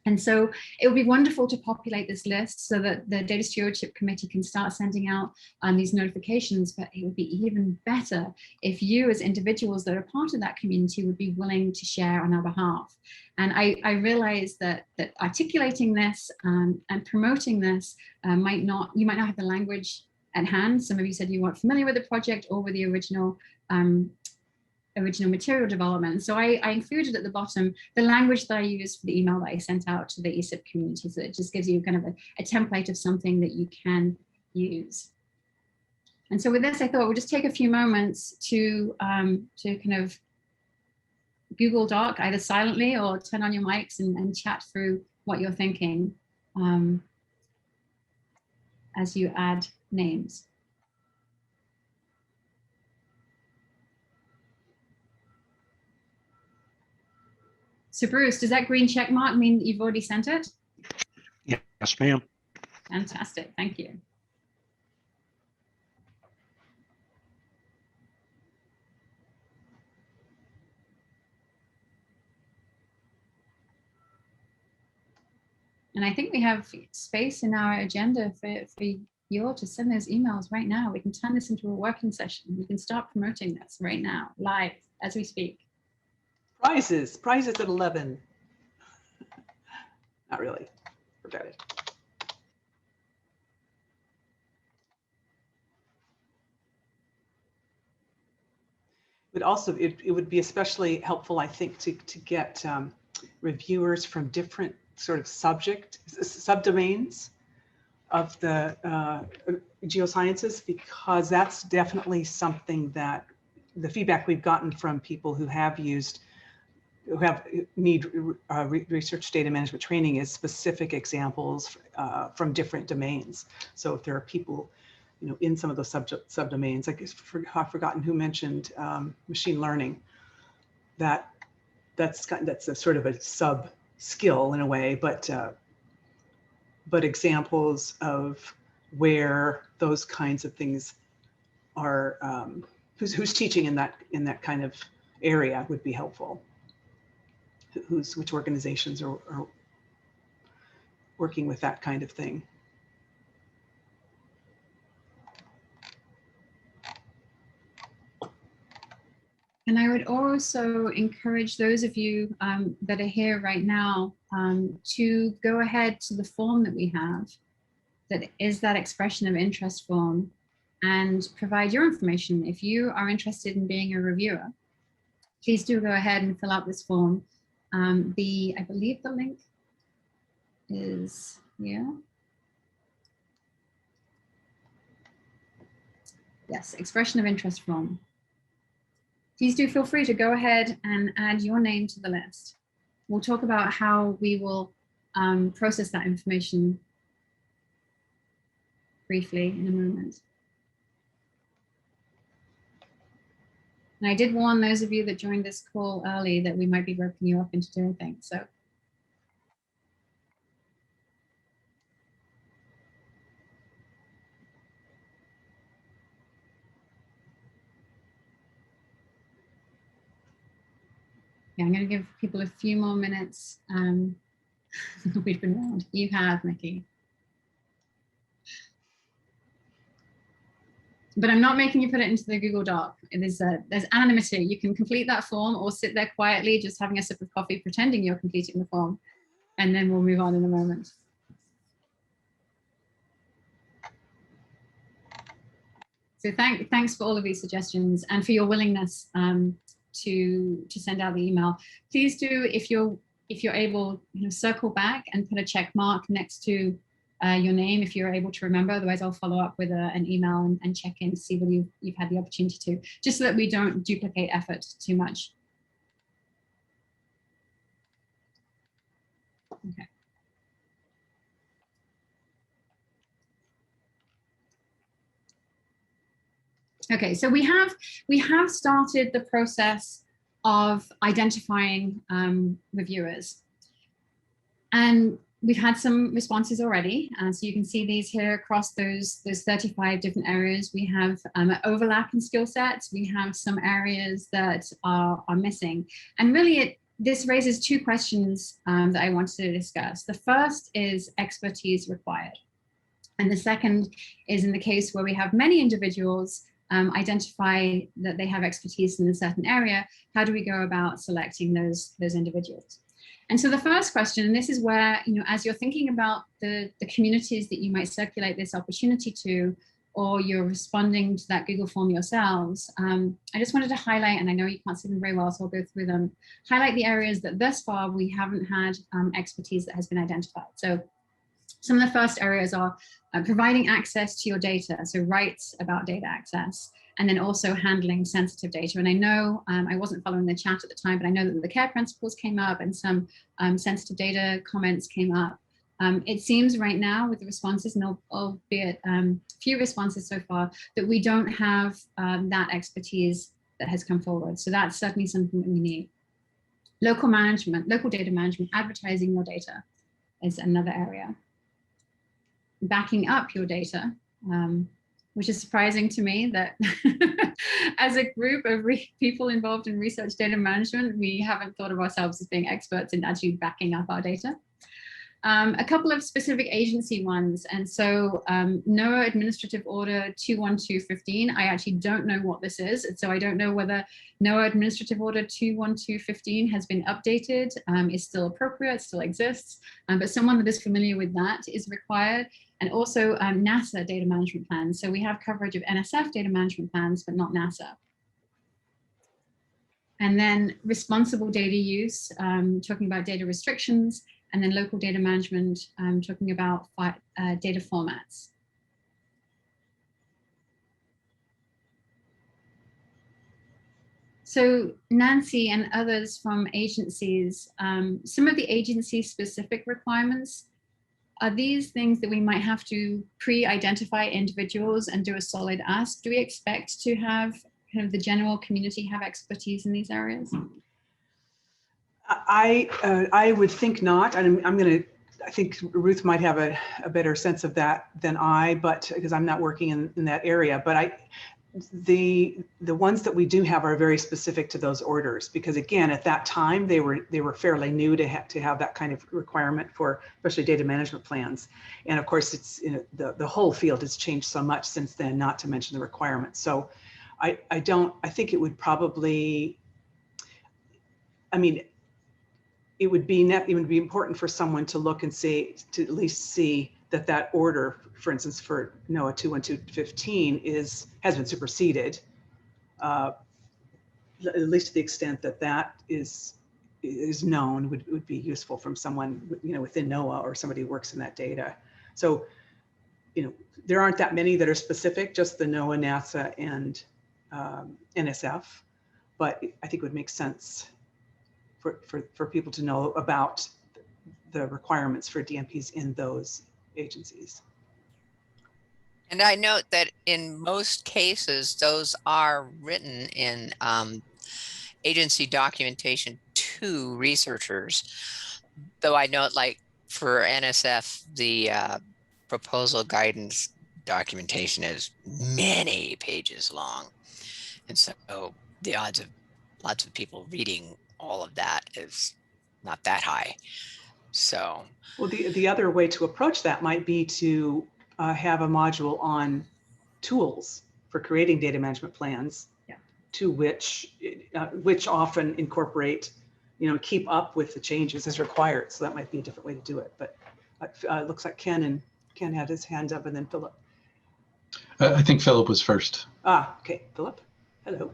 And so it would be wonderful to populate this list so that the Data Stewardship Committee can start sending out these notifications, but it would be even better if you as individuals that are part of that community would be willing to share on our behalf. And I realize that articulating this and promoting this you might not have the language at hand. Some of you said you weren't familiar with the project or with the original material development. So I included at the bottom the language that I used for the email that I sent out to the ESIP community. So it just gives you kind of a template of something that you can use. And so with this, I thought we'll just take a few moments to kind of Google Doc either silently or turn on your mics and chat through what you're thinking as you add names. So Bruce, does that green check mark mean that you've already sent it? Yes, ma'am. Fantastic, thank you. And I think we have space in our agenda for you all to send those emails right now. We can turn this into a working session. We can start promoting this right now, live, as we speak. Prizes at 11. Not really, forget it. It would be especially helpful, I think, to get reviewers from different sort of subdomains of the geosciences, because that's definitely something that the feedback we've gotten from people who need research data management training is specific examples from different domains. So if there are people, in some of those subdomains, I've forgotten who mentioned machine learning, that's a sort of a sub skill in a way, but examples of where those kinds of things are, who's teaching in that kind of area would be helpful. Which organizations are working with that kind of thing. And I would also encourage those of you that are here right now to go ahead to the form that we have, that is that expression of interest form, and provide your information. If you are interested in being a reviewer, please do go ahead and fill out this form. I believe the link is here. Yes, expression of interest form. please do feel free to go ahead and add your name to the list. We'll talk about how we will process that information briefly in a moment. And I did warn those of you that joined this call early that we might be roping you up into doing things. So yeah, I'm going to give people a few more minutes. We've been warned. You have, Mickey. But I'm not making you put it into the Google Doc. There's anonymity. You can complete that form or sit there quietly, just having a sip of coffee, pretending you're completing the form, and then we'll move on in a moment. So thanks for all of these suggestions and for your willingness to send out the email. Please do, if you're able, circle back and put a check mark next to your name if you're able to remember. Otherwise, I'll follow up with an email and check in to see whether you've had the opportunity to, just so that we don't duplicate effort too much. Okay. Okay, so we have started the process of identifying reviewers, and we've had some responses already. So you can see these here across those 35 different areas. We have an overlap in skill sets. We have some areas that are missing, and really this raises two questions that I wanted to discuss. The first is expertise required, and the second is in the case where we have many individuals identify that they have expertise in a certain area, how do we go about selecting those individuals? And so the first question, and this is where, as you're thinking about the communities that you might circulate this opportunity to, or you're responding to that Google form yourselves, I just wanted to highlight, and I know you can't see them very well, so I'll go through them, highlight the areas that thus far we haven't had expertise that has been identified. So some of the first areas are providing access to your data, so rights about data access, and then also handling sensitive data. And I know I wasn't following the chat at the time, but I know that the care principles came up and some sensitive data comments came up. It seems right now with the responses, and albeit few responses so far, that we don't have that expertise that has come forward. So that's certainly something that we need. Local management, local data management, advertising your data is another area. Backing up your data, which is surprising to me that as a group of people involved in research data management, we haven't thought of ourselves as being experts in actually backing up our data. A couple of specific agency ones. And so NOAA Administrative Order 21215, I actually don't know what this is. And so I don't know whether NOAA Administrative Order 21215 has been updated, is still appropriate, still exists, but someone that is familiar with that is required. And also NASA data management plans. So we have coverage of NSF data management plans, but not NASA. And then responsible data use, talking about data restrictions, and then local data management, talking about data formats. So Nancy and others from agencies, some of the agency specific requirements, are these things that we might have to pre-identify individuals and do a solid ask? Do we expect to have kind of the general community have expertise in these areas? I would think not. And I think Ruth might have a better sense of that than I, but because I'm not working in that area, but the ones that we do have are very specific to those orders, because again, at that time they were fairly new to have that kind of requirement for especially data management plans. And of course, it's the whole field has changed so much since then, not to mention the requirements. So I think it would probably, it would be important for someone to look and see, to at least see that order, for instance, for NOAA 21215 has been superseded, at least to the extent that is known, would be useful from someone within NOAA or somebody who works in that data. So there aren't that many that are specific, just the NOAA, NASA, and NSF. but I think it would make sense for people to know about the requirements for DMPs in those agencies. And I note that in most cases, those are written in agency documentation to researchers. Though I note, like for NSF, the proposal guidance documentation is many pages long. And so the odds of lots of people reading all of that is not that high. So, well, the other way to approach that might be to have a module on tools for creating data management plans, to which often incorporate, keep up with the changes as required. So that might be a different way to do it. But it looks like Ken had his hand up, and then Philip. I think Philip was first. Okay, Philip. Hello.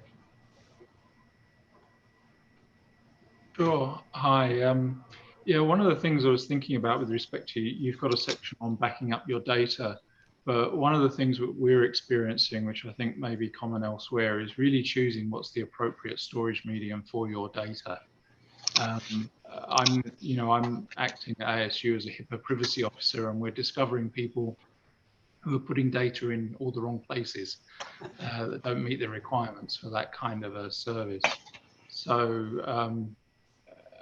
Sure. Hi. Yeah, one of the things I was thinking about with respect to, you've got a section on backing up your data, but one of the things that we're experiencing, which I think may be common elsewhere, is really choosing what's the appropriate storage medium for your data. I'm acting at ASU as a HIPAA privacy officer, and we're discovering people who are putting data in all the wrong places that don't meet the requirements for that kind of a service. So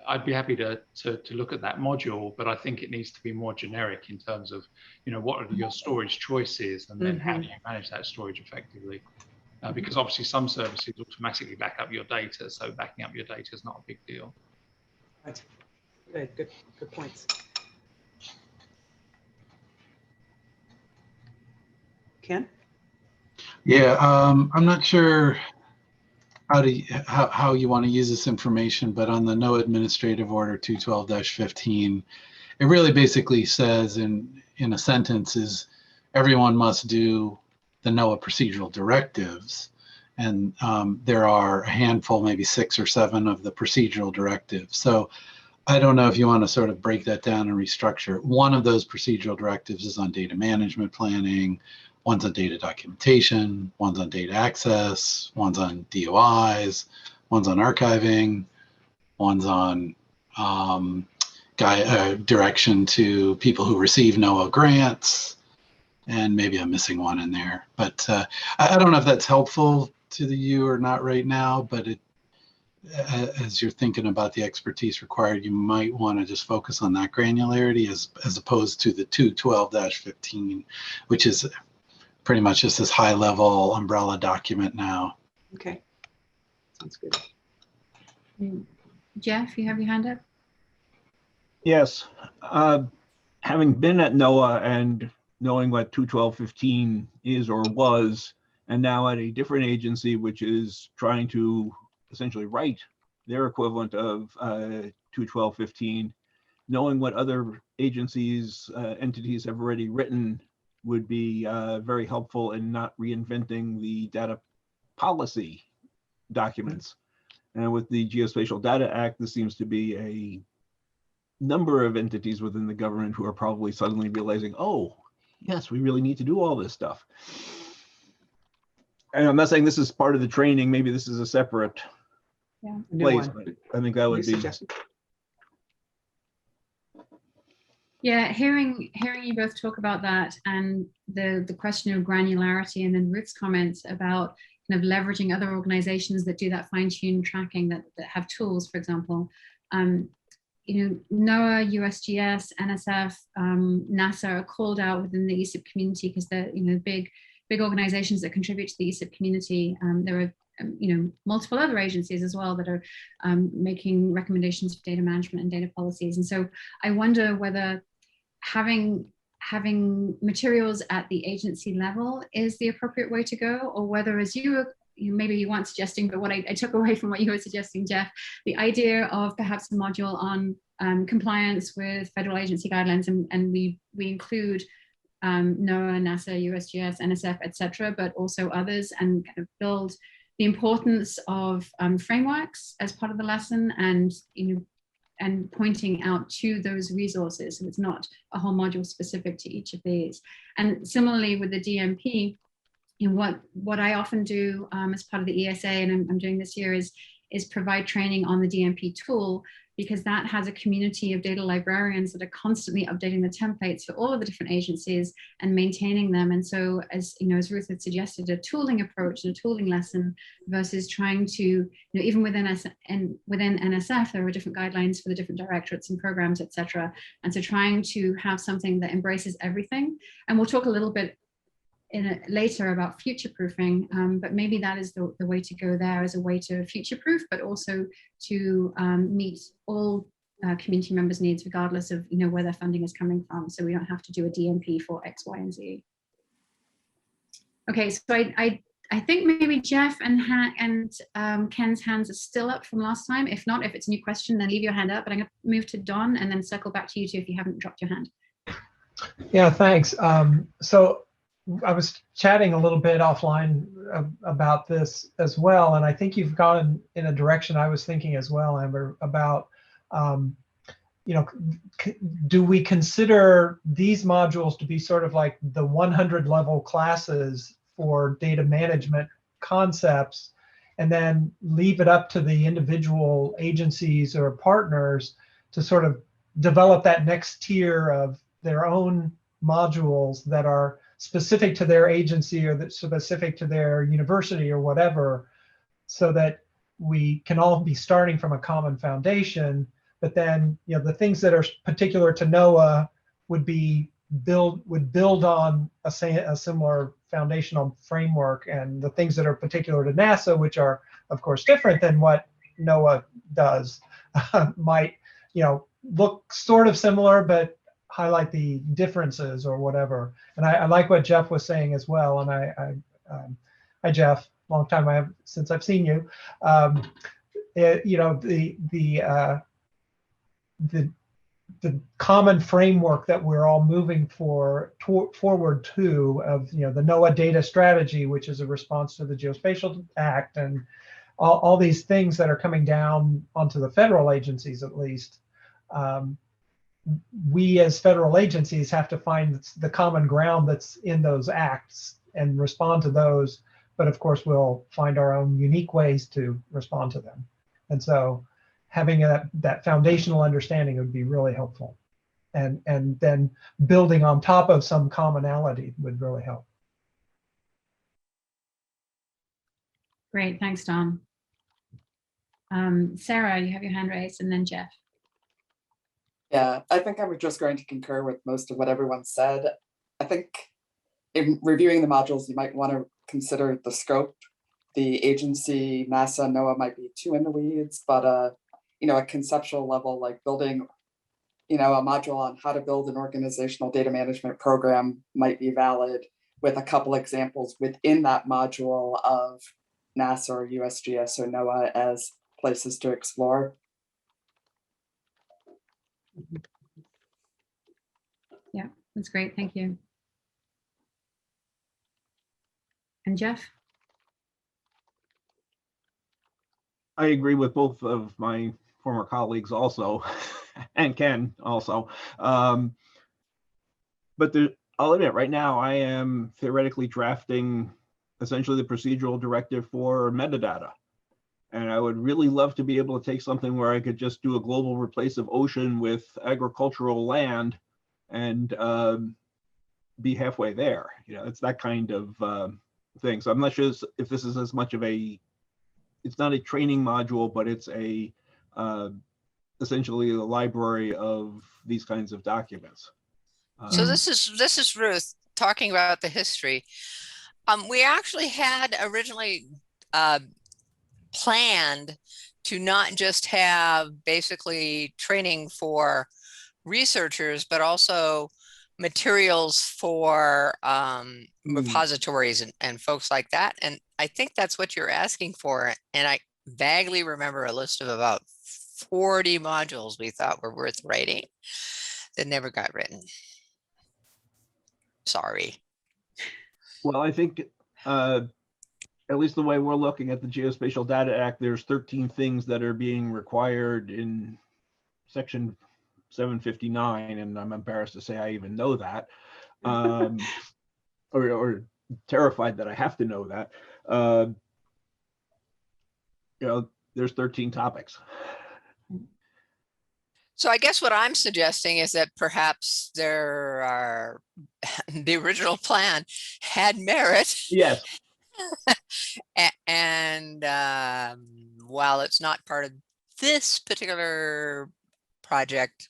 I'd be happy to look at that module, but I think it needs to be more generic in terms of, what are your storage choices, and then how do you manage that storage effectively? Because obviously some services automatically back up your data, so backing up your data is not a big deal. Right. Good points. Ken? Yeah, I'm not sure how you want to use this information, but on the No Administrative Order 212-15, it really basically says in a sentence is everyone must do the NOAA procedural directives. And there are a handful, maybe 6 or 7 of the procedural directives. So I don't know if you want to sort of break that down and restructure it. One of those procedural directives is on data management planning. One's on data documentation, one's on data access, one's on DOIs, one's on archiving, one's on direction to people who receive NOAA grants, and maybe I'm missing one in there. But I don't know if that's helpful to you or not right now, but as you're thinking about the expertise required, you might want to just focus on that granularity as opposed to the 212-15, which is pretty much just this high level umbrella document now. Okay, sounds good. Jeff, you have your hand up? Yes. Having been at NOAA and knowing what 212-15 is or was, and now at a different agency, which is trying to essentially write their equivalent of 212-15, knowing what other agencies, entities have already written would be very helpful in not reinventing the data policy documents. And with the Geospatial Data Act, this seems to be a number of entities within the government who are probably suddenly realizing, oh, yes, we really need to do all this stuff. And I'm not saying this is part of the training, maybe this is a separate place, but I think that would be. Yeah, hearing you both talk about that and the question of granularity, and then Ruth's comments about kind of leveraging other organizations that do that fine-tuned tracking, that have tools, for example. NOAA, USGS, NSF, NASA are called out within the ESIP community because they're big organizations that contribute to the ESIP community. There are multiple other agencies as well that are making recommendations for data management and data policies. And so I wonder whether having materials at the agency level is the appropriate way to go, or whether, as maybe you weren't suggesting, but what I took away from what you were suggesting, Jeff, the idea of perhaps a module on compliance with federal agency guidelines, and we include NOAA, NASA, USGS, NSF, etc., but also others, and kind of build the importance of frameworks as part of the lesson, and and pointing out to those resources. So it's not a whole module specific to each of these. And similarly with the DMP, what I often do as part of the ESA, and I'm doing this year, is provide training on the DMP tool, because that has a community of data librarians that are constantly updating the templates for all of the different agencies and maintaining them. And so, as as Ruth had suggested, a tooling approach and a tooling lesson versus trying to, even within NSF, there are different guidelines for the different directorates and programs, etc. And so trying to have something that embraces everything. And we'll talk a little bit later about future-proofing, but maybe that is the way to go there, as a way to future-proof, but also to meet all community members' needs, regardless of where their funding is coming from. So we don't have to do a DMP for X, Y, and Z. Okay, so I think maybe Jeff and Ken's hands are still up from last time. If not, if it's a new question, then leave your hand up. But I'm going to move to Don and then circle back to you two if you haven't dropped your hand. Yeah, thanks. So I was chatting a little bit offline about this as well, and I think you've gone in a direction I was thinking as well, Amber, about do we consider these modules to be sort of like the 100 level classes for data management concepts, and then leave it up to the individual agencies or partners to sort of develop that next tier of their own modules that are specific to their agency or that specific to their university or whatever, so that we can all be starting from a common foundation. But then, the things that are particular to NOAA would build on a similar foundational framework, and the things that are particular to NASA, which are of course different than what NOAA does, might look sort of similar, but highlight the differences or whatever. And I like what Jeff was saying as well. And hi Jeff, long time since I've seen you. The common framework that we're all moving forward to, of the NOAA data strategy, which is a response to the Geospatial Act, and all these things that are coming down onto the federal agencies, at least. We as federal agencies have to find the common ground that's in those acts and respond to those, but of course we'll find our own unique ways to respond to them. And so having that foundational understanding would be really helpful, and then building on top of some commonality would really help. Great, thanks, Don. Sarah, you have your hand raised, and then Jeff. Yeah, I think I'm just going to concur with most of what everyone said. I think in reviewing the modules, you might want to consider the scope. The agency, NASA, NOAA might be too in the weeds, but a conceptual level, like building, a module on how to build an organizational data management program might be valid, with a couple examples within that module of NASA or USGS or NOAA as places to explore. Yeah, that's great. Thank you. And Jeff? I agree with both of my former colleagues also, and Ken also. But I'll admit, right now I am theoretically drafting essentially the procedural directive for metadata. And I would really love to be able to take something where I could just do a global replace of ocean with agricultural land and be halfway there. It's that kind of thing. So I'm not sure if this is as much of it's not a training module, but it's essentially a library of these kinds of documents. So this is Ruth talking about the history. We actually had originally planned to not just have basically training for researchers, but also materials for repositories and folks like that. And I think that's what you're asking for. And I vaguely remember a list of about 40 modules we thought were worth writing that never got written. Sorry. Well, I think at least the way we're looking at the Geospatial Data Act, there's 13 things that are being required in Section 759, and I'm embarrassed to say I even know that, or terrified that I have to know that. You know, there's 13 topics. So I guess what I'm suggesting is that perhaps there are, the original plan had merit. Yes. And while it's not part of this particular project,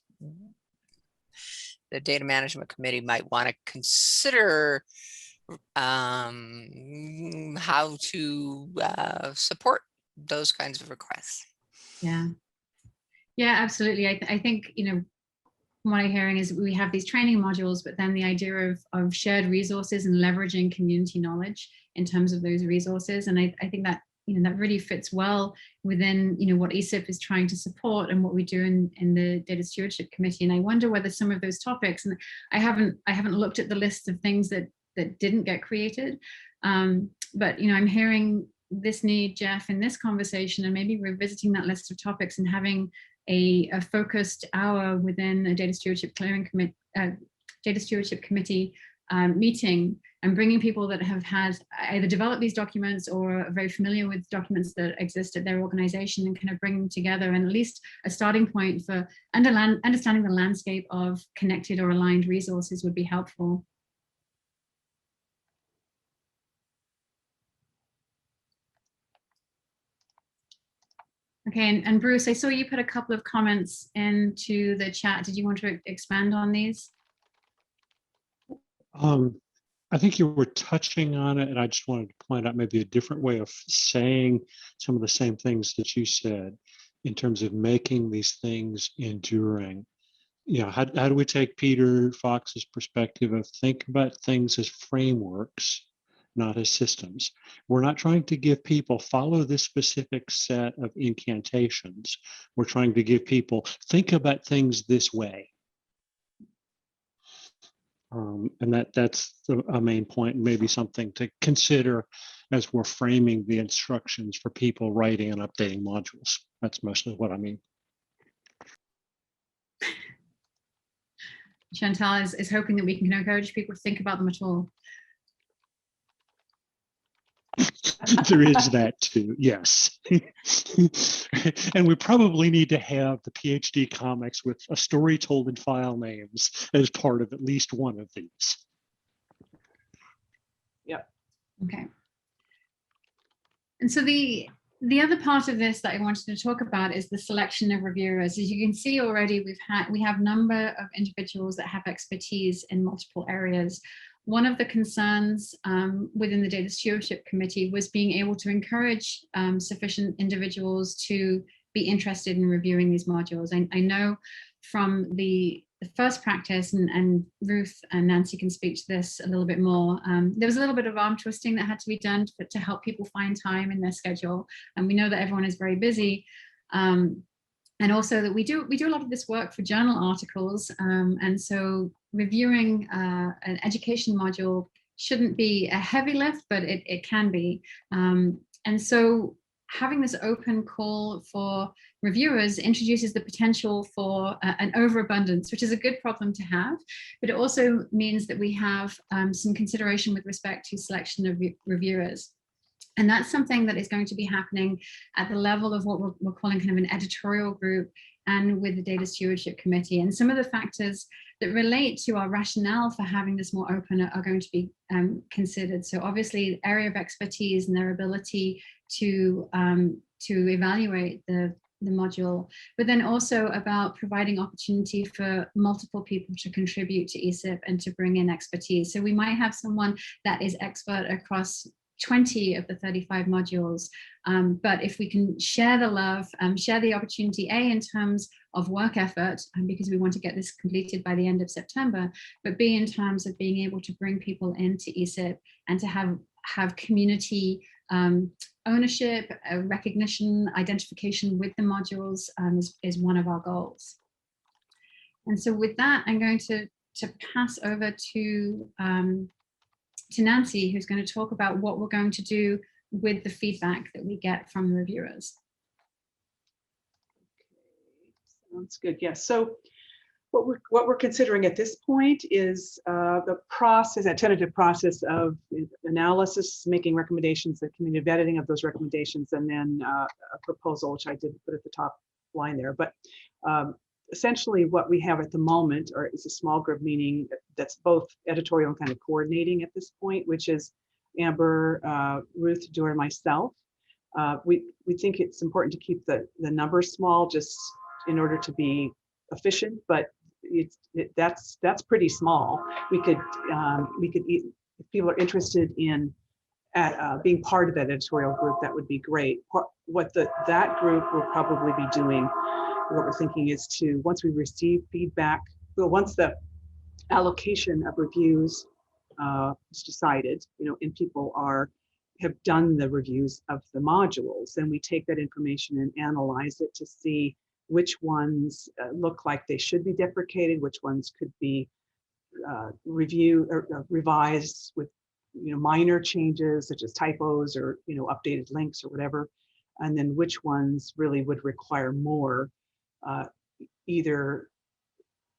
the data management committee might want to consider how to support those kinds of requests. Yeah. Yeah, absolutely. I think, you know, from what I'm hearing is we have these training modules, but then the idea of shared resources and leveraging community knowledge in terms of those resources. And I think that, you know, that really fits well within, you know, what ESIP is trying to support and what we do in the Data Stewardship Committee. And I wonder whether some of those topics, and I haven't looked at the list of things that didn't get created, but, you know, I'm hearing this need, Jeff, in this conversation, and maybe revisiting that list of topics and having a focused hour within a data stewardship committee meeting, and bringing people that have had either developed these documents or are very familiar with documents that exist at their organization, and kind of bring them together, and at least a starting point for understanding the landscape of connected or aligned resources would be helpful. Okay, and Bruce, I saw you put a couple of comments into the chat. Did you want to expand on these? I think you were touching on it, and I just wanted to point out maybe a different way of saying some of the same things that you said in terms of making these things enduring. You know, how do we take Peter Fox's perspective of think about things as frameworks, not as systems? We're not trying to give people follow this specific set of incantations. We're trying to give people think about things this way. And that's a main point, maybe something to consider as we're framing the instructions for people writing and updating modules. That's mostly what I mean. Chantal is hoping that we can encourage people to think about them at all. There is that too, yes. And we probably need to have the PhD comics with a story told in file names as part of at least one of these. Yep. Okay. And so the other part of this that I wanted to talk about is the selection of reviewers. As you can see already, we have a number of individuals that have expertise in multiple areas. One of the concerns within the Data Stewardship Committee was being able to encourage sufficient individuals to be interested in reviewing these modules. I know from the first practice, and Ruth and Nancy can speak to this a little bit more, there was a little bit of arm twisting that had to be done to help people find time in their schedule. And we know that everyone is very busy. And also that we do a lot of this work for journal articles. And so reviewing an education module shouldn't be a heavy lift, but it can be. And so having this open call for reviewers introduces the potential for an overabundance, which is a good problem to have, but it also means that we have some consideration with respect to selection of reviewers. And that's something that is going to be happening at the level of what we're calling kind of an editorial group and with the Data Stewardship Committee. And some of the factors that relate to our rationale for having this more open are going to be considered. So obviously the area of expertise and their ability to evaluate the module, but then also about providing opportunity for multiple people to contribute to ESIP and to bring in expertise. So we might have someone that is expert across 20 of the 35 modules. But if we can share the love, share the opportunity, A, in terms of work effort, because we want to get this completed by the end of September, but B, in terms of being able to bring people into ESIP and to have community ownership, recognition, identification with the modules is one of our goals. And so with that, I'm going to pass over to Nancy, who's going to talk about what we're going to do with the feedback that we get from the reviewers. Sounds good. Yes. So What we're considering at this point is the process, that tentative process of analysis, making recommendations, the community vetting of those recommendations, and then a proposal, which I did put at the top line there. But essentially what we have at the moment is a small group meeting that's both editorial and kind of coordinating at this point, which is Amber, Ruth, Dora, and myself. We think it's important to keep the numbers small just in order to be efficient, but that's pretty small. We could if people are interested in being part of that editorial group, that would be great. What that group will probably be doing, what we're thinking is to, once we receive feedback, well, once the allocation of reviews is decided, and people have done the reviews of the modules, then we take that information and analyze it to see which ones look like they should be deprecated, which ones could be reviewed or revised with minor changes such as typos or updated links or whatever, and then which ones really would require more either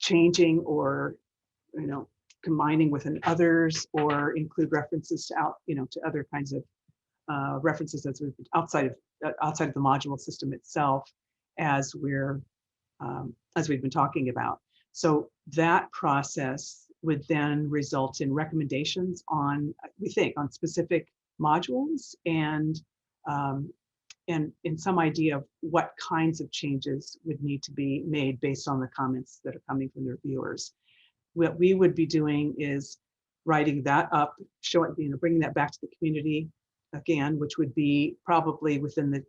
changing or combining with others, or include references to other kinds of references that's outside of the module system itself, as we've been talking about. So that process would then result in recommendations on, we think, on specific modules and in some idea of what kinds of changes would need to be made based on the comments that are coming from the reviewers. What we would be doing is writing that up, bringing that back to the community again, which would be probably within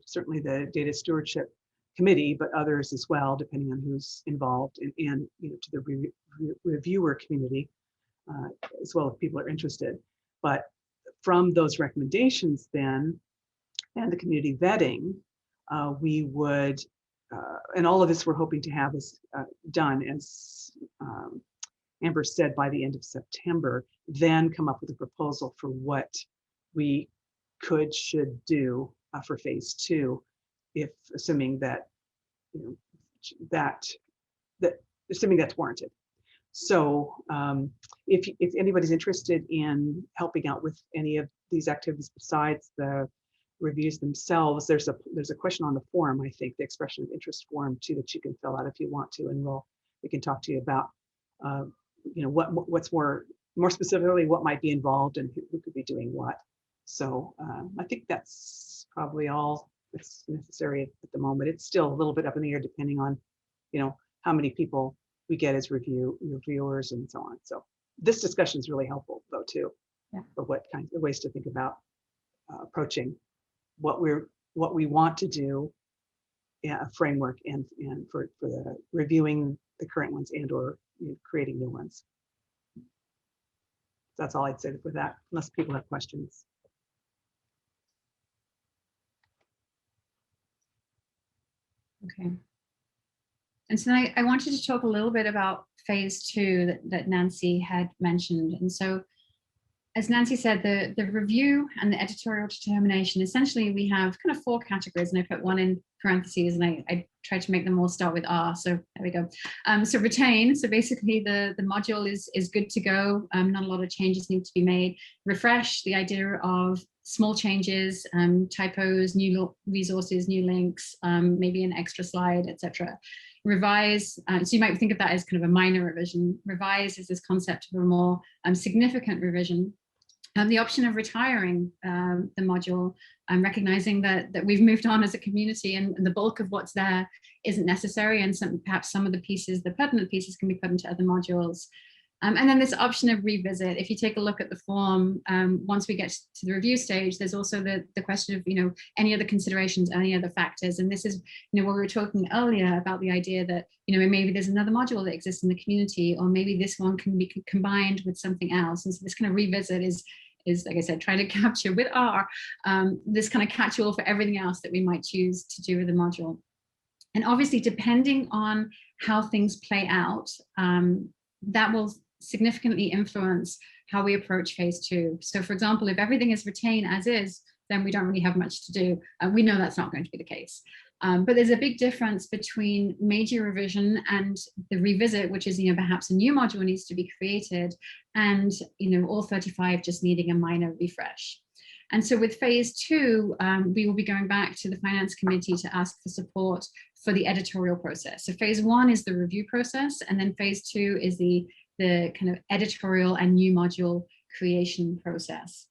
certainly the data stewardship committee, but others as well, depending on who's involved, and to the reviewer community as well, if people are interested. But from those recommendations then, and the community vetting, we would, and all of this we're hoping to have is done, as Amber said, by the end of September, then come up with a proposal for what we should do for phase 2, if assuming that assuming that's warranted. So if anybody's interested in helping out with any of these activities besides the reviews themselves, there's a question on the form, I think, the expression of interest form too, that you can fill out if you want to, and we can talk to you about what's more specifically what might be involved and who could be doing what. So I think that's probably all that's necessary at the moment. It's still a little bit up in the air depending on how many people we get as reviewers and so on. So this discussion is really helpful though too, for what kinds of ways to think about approaching what we want to do, a framework, and for the reviewing the current ones and or creating new ones. That's all I'd say for that, unless people have questions. Okay. And so I wanted to talk a little bit about phase 2 that Nancy had mentioned. And so, as Nancy said, the review and the editorial determination, essentially we have kind of 4 categories, and I put one in parentheses, and I tried to make them all start with R, so there we go. So retain, so basically the module is good to go, not a lot of changes need to be made. Refresh, the idea of small changes, typos, new resources, new links, maybe an extra slide, etc. Revise, so you might think of that as kind of a minor revision. Revise is this concept of a more significant revision. The option of retiring the module, recognizing that we've moved on as a community and the bulk of what's there isn't necessary, and perhaps some of the pieces, the pertinent pieces, can be put into other modules. And then this option of revisit. If you take a look at the form, once we get to the review stage, there's also the question of any other considerations, any other factors. And this is what we were talking earlier about, the idea that maybe there's another module that exists in the community, or maybe this one can be combined with something else. And so this kind of revisit is like I said, trying to capture with R this kind of catch-all for everything else that we might choose to do with the module. And obviously, depending on how things play out, that will significantly influence how we approach phase 2. So for example, if everything is retained as is, then we don't really have much to do. We know that's not going to be the case. But there's a big difference between major revision and the revisit, which is, perhaps a new module needs to be created, and, all 35 just needing a minor refresh. And so with phase 2, we will be going back to the finance committee to ask for support for the editorial process. So phase 1 is the review process, and then phase 2 is the kind of editorial and new module creation process.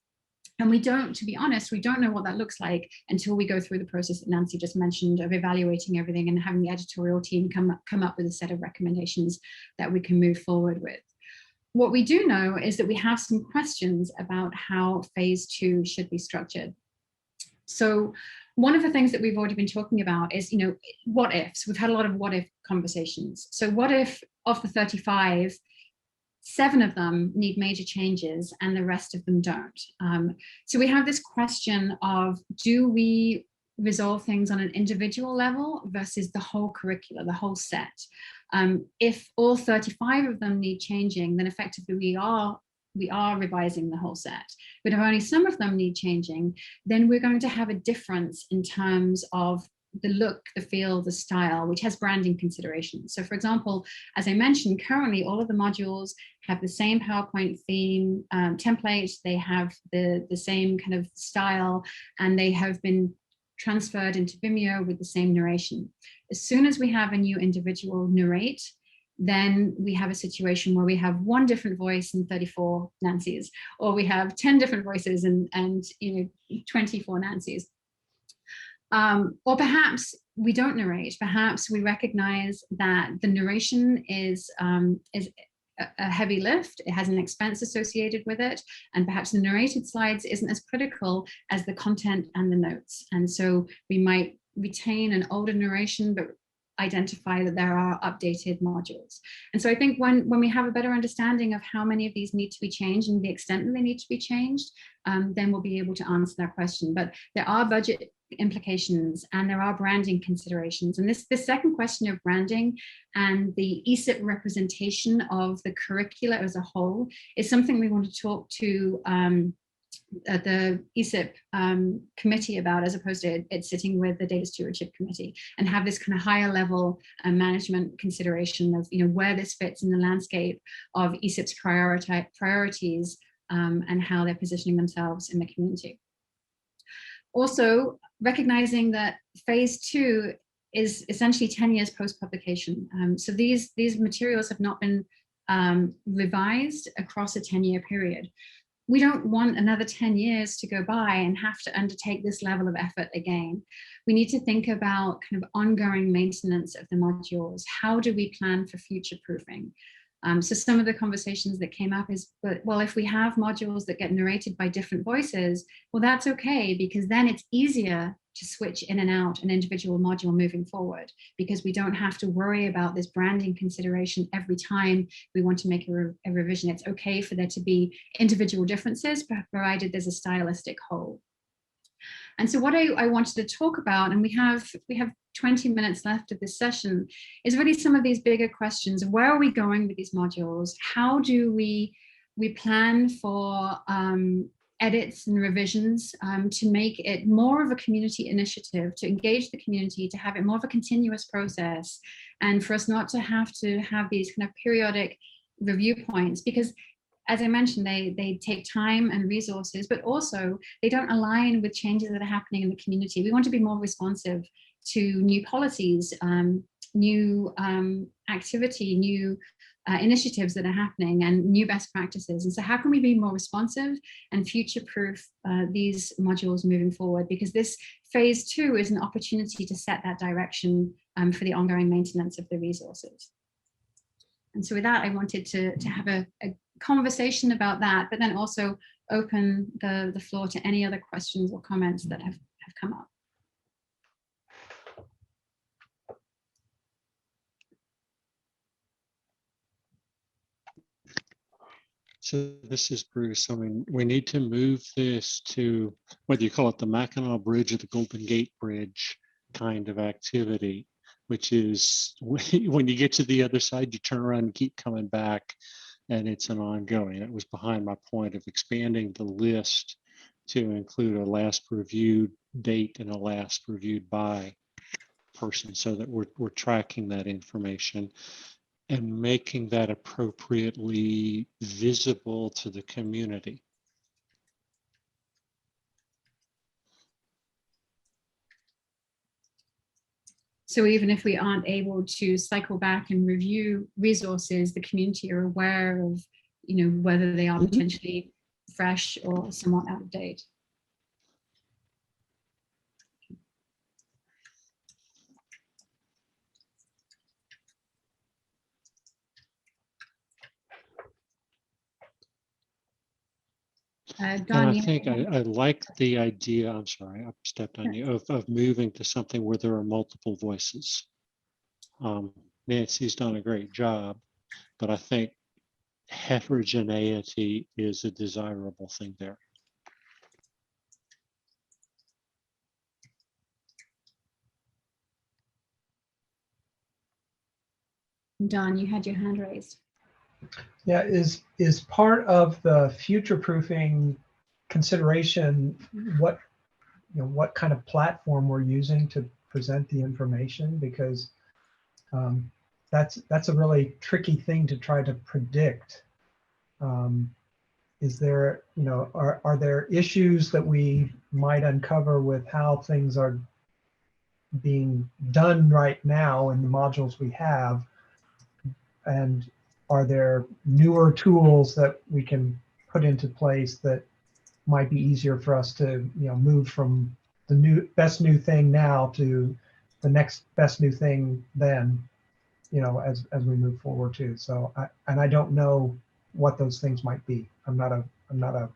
And we don't, to be honest, we don't know what that looks like until we go through the process that Nancy just mentioned of evaluating everything and having the editorial team come up with a set of recommendations that we can move forward with. What we do know is that we have some questions about how phase 2 should be structured. So one of the things that we've already been talking about is, what ifs. We've had a lot of what if conversations. So what if of the 35, 7 of them need major changes and the rest of them don't? So we have this question of, do we resolve things on an individual level versus the whole curricula, the whole set? If all 35 of them need changing, then effectively we are revising the whole set. But if only some of them need changing, then we're going to have a difference in terms of the look, the feel, the style, which has branding considerations. So for example, as I mentioned, currently all of the modules have the same PowerPoint theme template, they have the same kind of style, and they have been transferred into Vimeo with the same narration. As soon as we have a new individual narrate, then we have a situation where we have one different voice and 34 Nancys, or we have 10 different voices and 24 Nancys. Or perhaps we don't narrate. Perhaps we recognize that the narration is a heavy lift. It has an expense associated with it, and perhaps the narrated slides isn't as critical as the content and the notes. And so we might retain an older narration, but identify that there are updated modules. And so I think when we have a better understanding of how many of these need to be changed and the extent that they need to be changed, then we'll be able to answer that question. But there are budget implications and there are branding considerations. And this second question of branding and the ESIP representation of the curricula as a whole is something we want to talk to the ESIP committee about, as opposed to it sitting with the data stewardship committee, and have this kind of higher level management consideration of where this fits in the landscape of ESIP's priorities and how they're positioning themselves in the community. Also, recognizing that phase 2 is essentially 10 years post-publication. So these materials have not been revised across a 10-year period. We don't want another 10 years to go by and have to undertake this level of effort again. We need to think about kind of ongoing maintenance of the modules. How do we plan for future proofing? So some of the conversations that came up is, well, if we have modules that get narrated by different voices, well, that's okay, because then it's easier to switch in and out an individual module moving forward, because we don't have to worry about this branding consideration every time we want to make a revision. It's okay for there to be individual differences, provided there's a stylistic whole. And so what I wanted to talk about, and we have 20 minutes left of this session, is really some of these bigger questions. Where are we going with these modules? How do we plan for edits and revisions to make it more of a community initiative, to engage the community, to have it more of a continuous process, and for us not to have these kind of periodic review points, because as I mentioned, they take time and resources, but also they don't align with changes that are happening in the community. We want to be more responsive to new policies, new activity, new initiatives that are happening, and new best practices. And so how can we be more responsive and future-proof these modules moving forward? Because this phase 2 is an opportunity to set that direction for the ongoing maintenance of the resources. And so with that, I wanted to have a conversation about that, but then also open the floor to any other questions or comments that have come up. So this is Bruce. I mean, we need to move this to, whether you call it the Mackinac Bridge or the Golden Gate Bridge kind of activity, which is when you get to the other side, you turn around and keep coming back, and it's an ongoing. It was behind my point of expanding the list to include a last reviewed date and a last reviewed by. person so that we're tracking that information and making that appropriately visible to the community. So even if we aren't able to cycle back and review resources, the community are aware of, whether they are potentially fresh or somewhat out of date. And Don, I think I like the idea, I'm sorry, I stepped on you, of moving to something where there are multiple voices. Nancy's done a great job, but I think heterogeneity is a desirable thing there. Don, you had your hand raised. Yeah, is part of the future-proofing consideration what kind of platform we're using to present the information, because that's a really tricky thing to try to predict. Is there, are there issues that we might uncover with how things are being done right now in the modules we have? And are there newer tools that we can put into place that might be easier for us to, move from the best new thing now to the next best new thing then, as we move forward too. So, I don't know what those things might be. I'm not a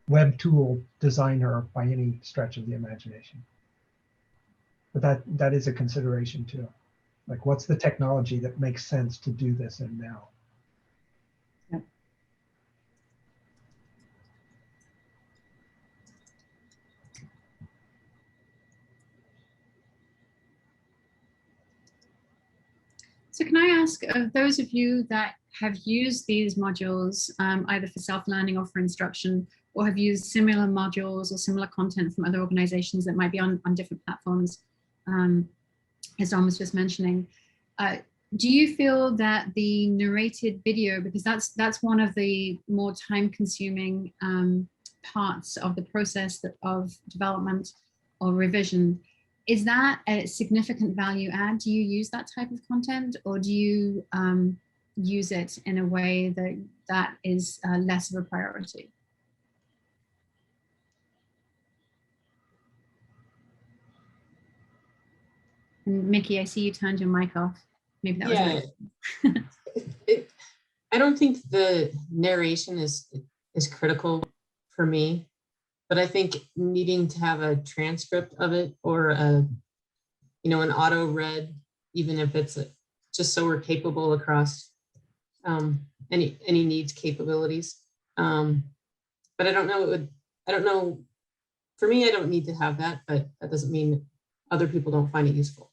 web tool designer by any stretch of the imagination. But that is a consideration too. Like, what's the technology that makes sense to do this in now? So can I ask, of those of you that have used these modules, either for self-learning or for instruction, or have used similar modules or similar content from other organizations that might be on different platforms, as Don was just mentioning, do you feel that the narrated video, because that's one of the more time-consuming parts of the process of development or revision, is that a significant value add? Do you use that type of content, or do you use it in a way that is less of a priority? And Mickey, I see you turned your mic off. Maybe that was it. I don't think the narration is critical for me, but I think needing to have a transcript of it or an auto read, even if it's just so we're capable across any needs capabilities. But I don't know. I don't know. For me, I don't need to have that, but that doesn't mean other people don't find it useful.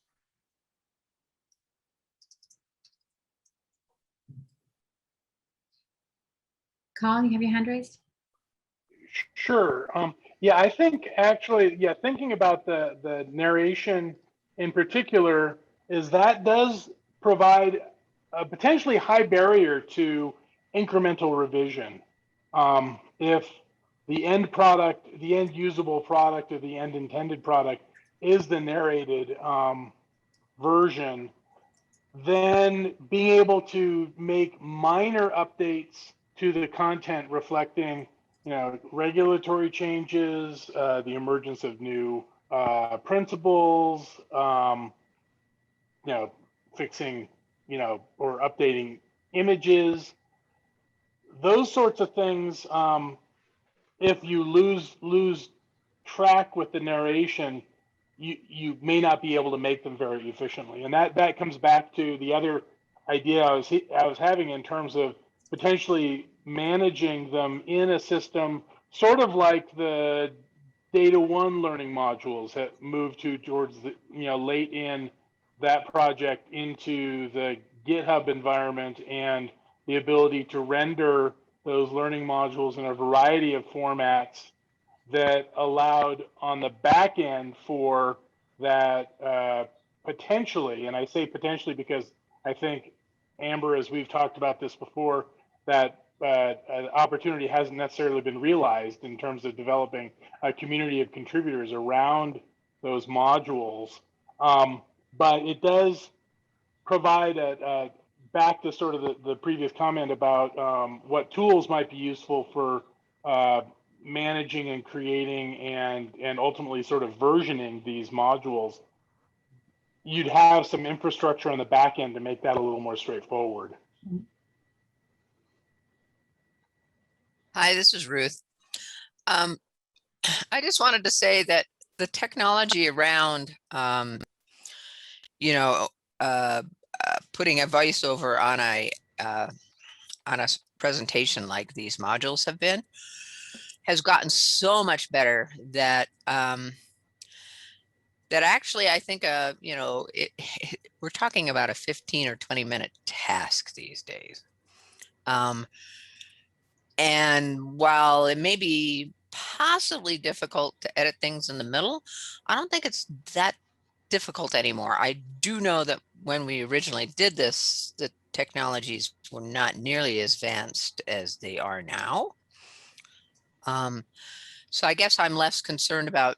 Carl, you have your hand raised? Sure. Yeah, I think actually, thinking about the narration in particular, is that does provide a potentially high barrier to incremental revision. If the end product, the end usable product, or the end intended product is the narrated version, then being able to make minor updates to the content reflecting, regulatory changes, the emergence of new principles, fixing, or updating images, those sorts of things. If you lose track with the narration, you may not be able to make them very efficiently, and that comes back to the other idea I was having in terms of potentially managing them in a system, sort of like the Data One learning modules that moved towards the late in that project into the GitHub environment, and the ability to render those learning modules in a variety of formats that allowed on the back end for that potentially, and I say potentially because I think, Amber, as we've talked about this before, that an opportunity hasn't necessarily been realized in terms of developing a community of contributors around those modules. But it does provide back to sort of the previous comment about what tools might be useful for managing and creating and ultimately sort of versioning these modules. You'd have some infrastructure on the back end to make that a little more straightforward. Hi, this is Ruth. I just wanted to say that the technology around, putting a voiceover on a presentation like these modules have been, has gotten so much better that that actually I think we're talking about a 15 or 20-minute task these days. And while it may be possibly difficult to edit things in the middle, I don't think it's that difficult anymore. I do know that when we originally did this, the technologies were not nearly as advanced as they are now. So I guess I'm less concerned about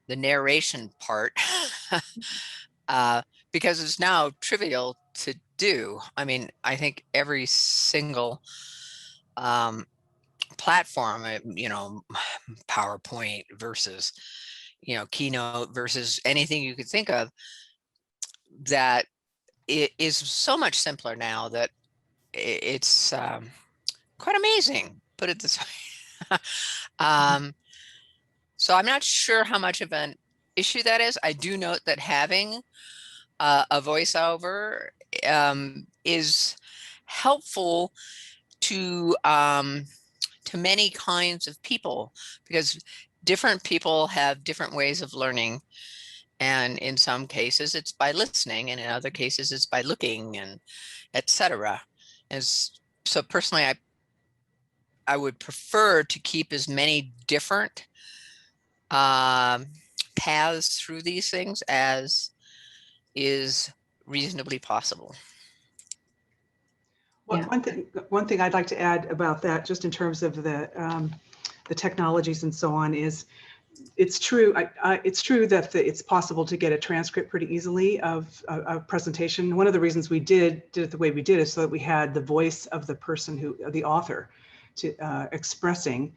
the narration part because it's now trivial to do. I mean, I think every single platform, PowerPoint versus, Keynote versus anything you could think of, that it is so much simpler now that it's quite amazing, put it this way. So I'm not sure how much of an issue that is. I do note that having a voiceover is helpful to many kinds of people, because different people have different ways of learning. And in some cases it's by listening, and in other cases it's by looking, and etc. And so personally, I would prefer to keep as many different paths through these things as is reasonably possible. Well, one thing I'd like to add about that, just in terms of the technologies and so on, is it's true. It's true that it's possible to get a transcript pretty easily of a presentation. One of the reasons we did it the way we did is so that we had the voice of the person the author, to expressing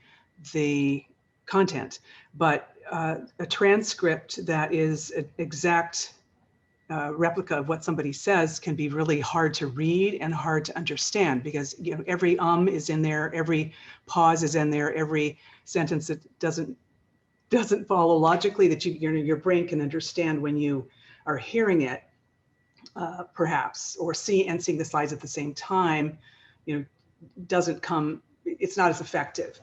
the content. But a transcript that is an exact replica of what somebody says can be really hard to read and hard to understand, because every is in there, every pause is in there, every sentence that doesn't follow logically, that your brain can understand when you are hearing it, perhaps, or seeing the slides at the same time, doesn't come. It's not as effective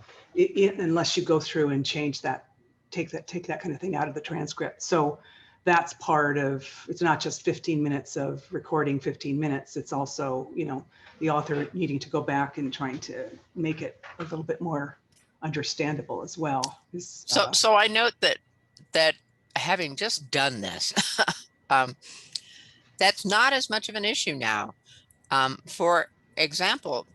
unless you go through and change that, take that kind of thing out of the transcript. So that's part of, it's not just 15 minutes of recording 15 minutes. It's also, the author needing to go back and trying to make it a little bit more understandable as well. So I note that having just done this, that's not as much of an issue now. For example,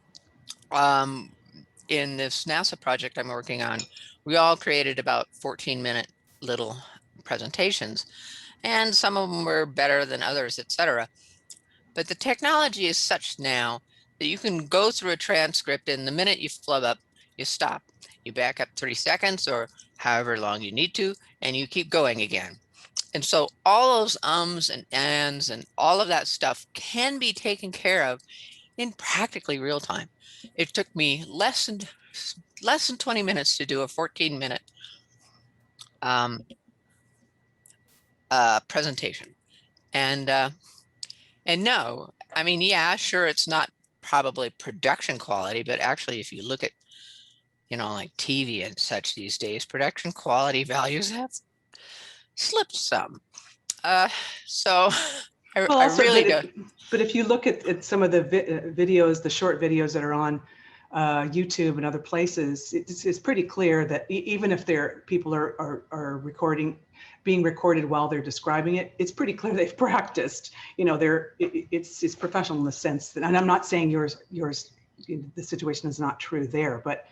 in this NASA project I'm working on, we all created about 14-minute little presentations, and some of them were better than others, etc. But the technology is such now that you can go through a transcript, and the minute you flub up, you stop, you back up 30 seconds or however long you need to, and you keep going again. And so all those ums and ands and all of that stuff can be taken care of in practically real time. It took me less than 20 minutes to do a 14-minute presentation. And no, I mean, yeah, sure, it's not probably production quality, but actually, if you look at, like TV and such these days, production quality values have slipped some. So I really do. But if you look at some of the videos, the short videos that are on YouTube and other places, it's pretty clear that even if people are recording, being recorded while they're describing it, it's pretty clear they've practiced. You know, it's professional in the sense that, and I'm not saying the situation is not true there, but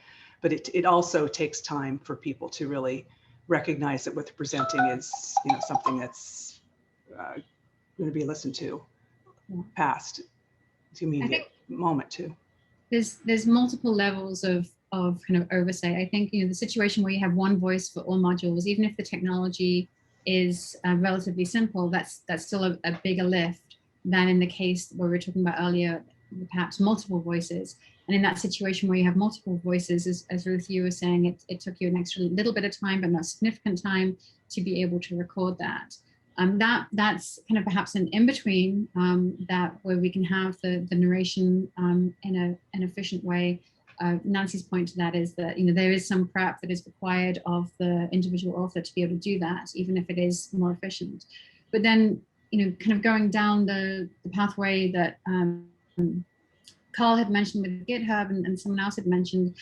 it also takes time for people to really recognize that what they're presenting is, you know, something that's going to be listened to past the immediate moment too. There's multiple levels of kind of oversight. I think, you know, the situation where you have one voice for all modules, even if the technology is relatively simple, that's still a bigger lift than in the case where we were talking about earlier, perhaps multiple voices. And in that situation where you have multiple voices, as Ruth, you were saying, it took you an extra little bit of time, but not significant time to be able to record that. That's kind of perhaps an in-between that where we can have the narration in an efficient way. Nancy's point to that is that, you know, there is some prep that is required of the individual author to be able to do that, even if it is more efficient. But then, you know, kind of going down the pathway that Carl had mentioned with GitHub and someone else had mentioned,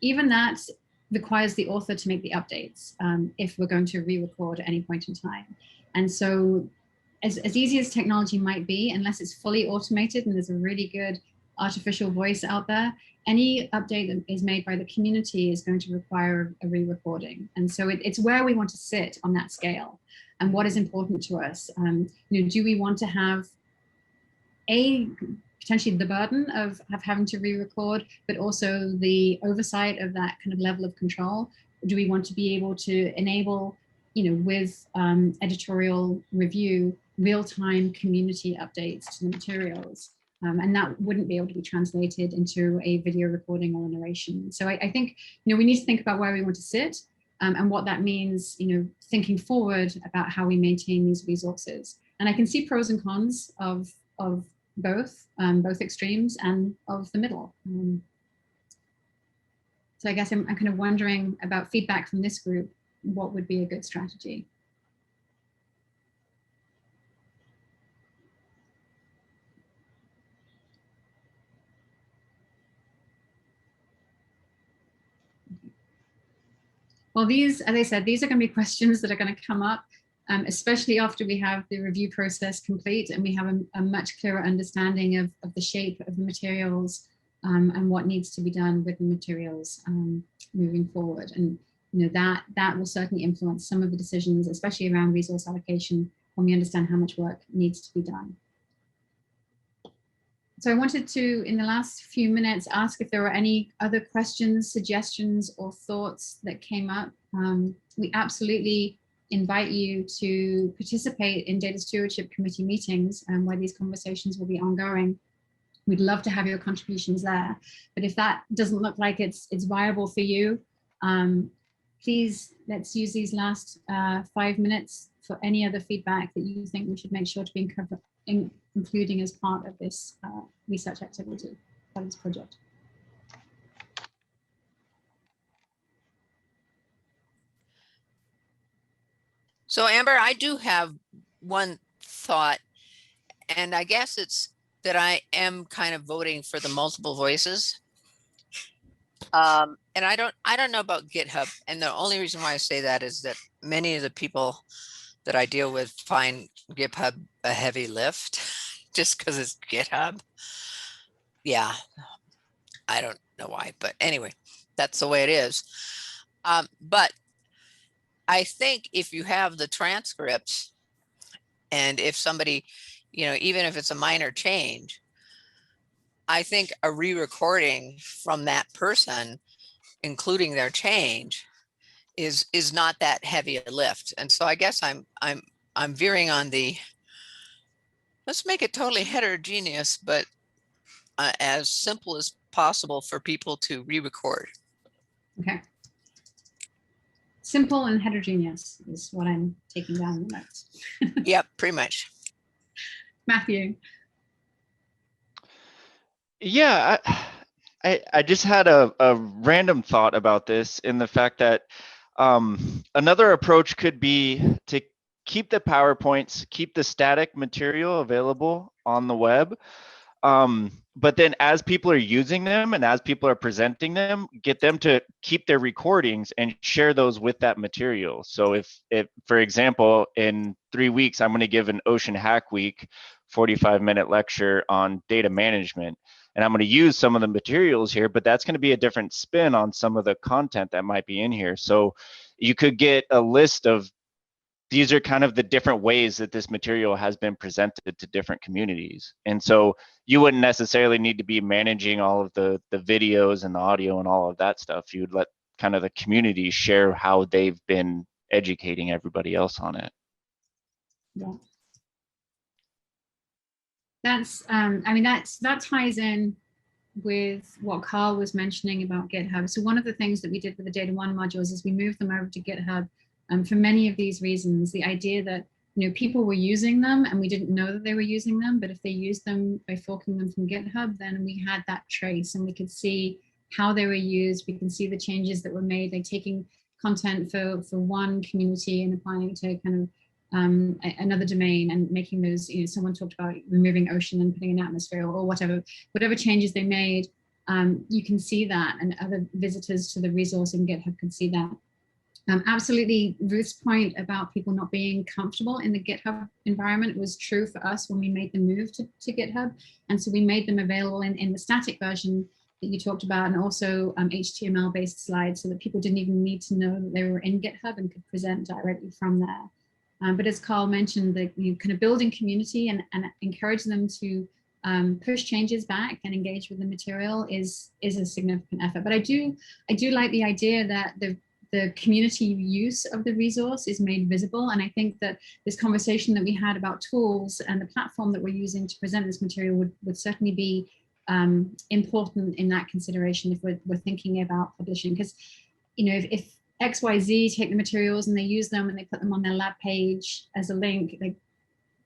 even that requires the author to make the updates if we're going to re-record at any point in time. And so as easy as technology might be, unless it's fully automated and there's a really good artificial voice out there, any update that is made by the community is going to require a re-recording. And so it's where we want to sit on that scale and what is important to us. You know, do we want to have potentially the burden of having to re-record, but also the oversight of that kind of level of control? Do we want to be able to enable, you know, with editorial review, real-time community updates to the materials? And that wouldn't be able to be translated into a video recording or a narration. So I think, you know, we need to think about where we want to sit and what that means, you know, thinking forward about how we maintain these resources. And I can see pros and cons of both extremes and of the middle. So I guess I'm kind of wondering about feedback from this group. What would be a good strategy? Well, these, as I said, these are going to be questions that are going to come up, especially after we have the review process complete and we have a much clearer understanding of the shape of the materials and what needs to be done with the materials moving forward. And you know, that will certainly influence some of the decisions, especially around resource allocation, when we understand how much work needs to be done. So I wanted to, in the last few minutes, ask if there were any other questions, suggestions, or thoughts that came up. We absolutely invite you to participate in Data Stewardship Committee meetings where these conversations will be ongoing. We'd love to have your contributions there. But if that doesn't look like it's viable for you, please, let's use these last 5 minutes for any other feedback that you think we should make sure to be including as part of this research activity, part of this project. So Amber, I do have one thought, and I guess it's that I am kind of voting for the multiple voices. And I don't know about GitHub. And the only reason why I say that is that many of the people that I deal with find GitHub a heavy lift just because it's GitHub. Yeah, I don't know why, but anyway, that's the way it is. But I think if you have the transcripts and if somebody, you know, even if it's a minor change, I think a re-recording from that person, including their change, is not that heavy a lift. And so I guess I'm veering on the, let's make it totally heterogeneous, but as simple as possible for people to re-record. Okay. Simple and heterogeneous is what I'm taking down in the notes. Yep, pretty much. Matthew. Yeah, I just had a random thought about this in the fact that another approach could be to keep the PowerPoints, keep the static material available on the web. but then as people are using them and as people are presenting them, get them to keep their recordings and share those with that material. So if for example, in 3 weeks, I'm going to give an Ocean Hack Week 45-minute lecture on data management, and I'm going to use some of the materials here, but that's going to be a different spin on some of the content that might be in here. So you could get a list of, these are kind of the different ways that this material has been presented to different communities. And so you wouldn't necessarily need to be managing all of the videos and the audio and all of that stuff. You would let kind of the community share how they've been educating everybody else on it. Yeah. That's, I mean, that ties in with what Carl was mentioning about GitHub. So one of the things that we did with the Data One modules is we moved them over to GitHub. For many of these reasons, the idea that people were using them and we didn't know that they were using them, but if they used them by forking them from GitHub, then we had that trace and we could see how they were used. We can see the changes that were made. They're taking content for one community and applying it to kind of another domain and making those, someone talked about removing ocean and putting an atmosphere or whatever changes they made. You can see that, and other visitors to the resource in GitHub can see that. Absolutely, Ruth's point about people not being comfortable in the GitHub environment was true for us when we made the move to GitHub. And so we made them available in the static version that you talked about, and also HTML-based slides, so that people didn't even need to know that they were in GitHub and could present directly from there. But as Carl mentioned, kind of building community and encourage them to push changes back and engage with the material is a significant effort. But I do like the idea that the community use of the resource is made visible. And I think that this conversation that we had about tools and the platform that we're using to present this material would certainly be important in that consideration if we're thinking about publishing. Because, if XYZ take the materials and they use them and they put them on their lab page as a link, like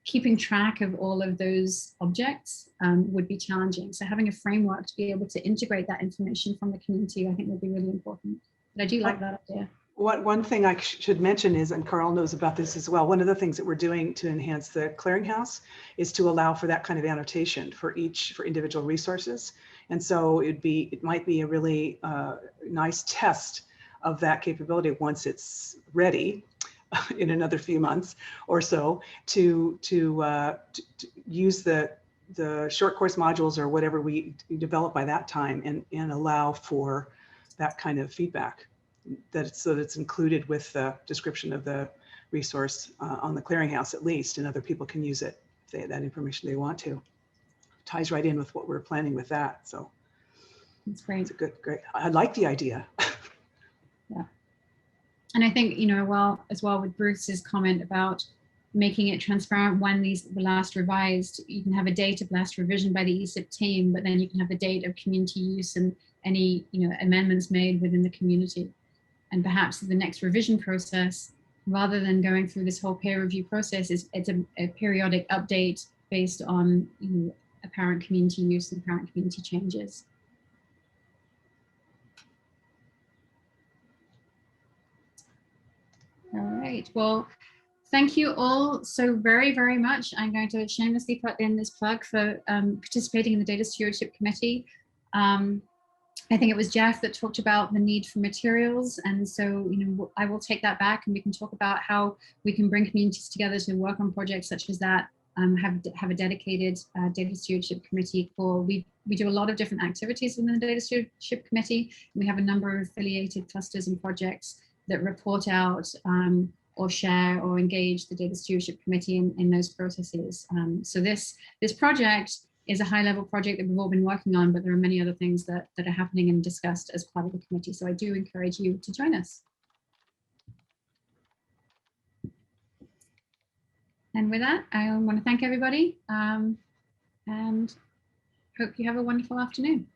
keeping track of all of those objects would be challenging. So having a framework to be able to integrate that information from the community, I think would be really important. But I do like that idea. One thing I should mention is, and Carl knows about this as well, one of the things that we're doing to enhance the clearinghouse is to allow for that kind of annotation for individual resources. And so it might be a really nice test of that capability once it's ready in another few months or so to use the short course modules or whatever we develop by that time and allow for that kind of feedback, so that it's included with the description of the resource on the clearinghouse at least, and other people can use it if they have that information they want to. Ties right in with what we're planning with that. So that's great. It's a great. I like the idea. Yeah. And I think, as well with Bruce's comment about making it transparent when these were last revised, you can have a date of last revision by the ESIP team, but then you can have the date of community use and any amendments made within the community. And perhaps the next revision process, rather than going through this whole peer review process, it's a periodic update based on apparent community use and apparent community changes. All right, well, thank you all so very, very much. I'm going to shamelessly put in this plug for participating in the Data Stewardship Committee. I think it was Jeff that talked about the need for materials. And so, I will take that back and we can talk about how we can bring communities together to work on projects such as that, have a dedicated Data Stewardship Committee for, we do a lot of different activities within the Data Stewardship Committee. We have a number of affiliated clusters and projects that report out or share or engage the Data Stewardship Committee in those processes. So this project is a high-level project that we've all been working on, but there are many other things that are happening and discussed as part of the committee. So I do encourage you to join us. And with that, I want to thank everybody and hope you have a wonderful afternoon.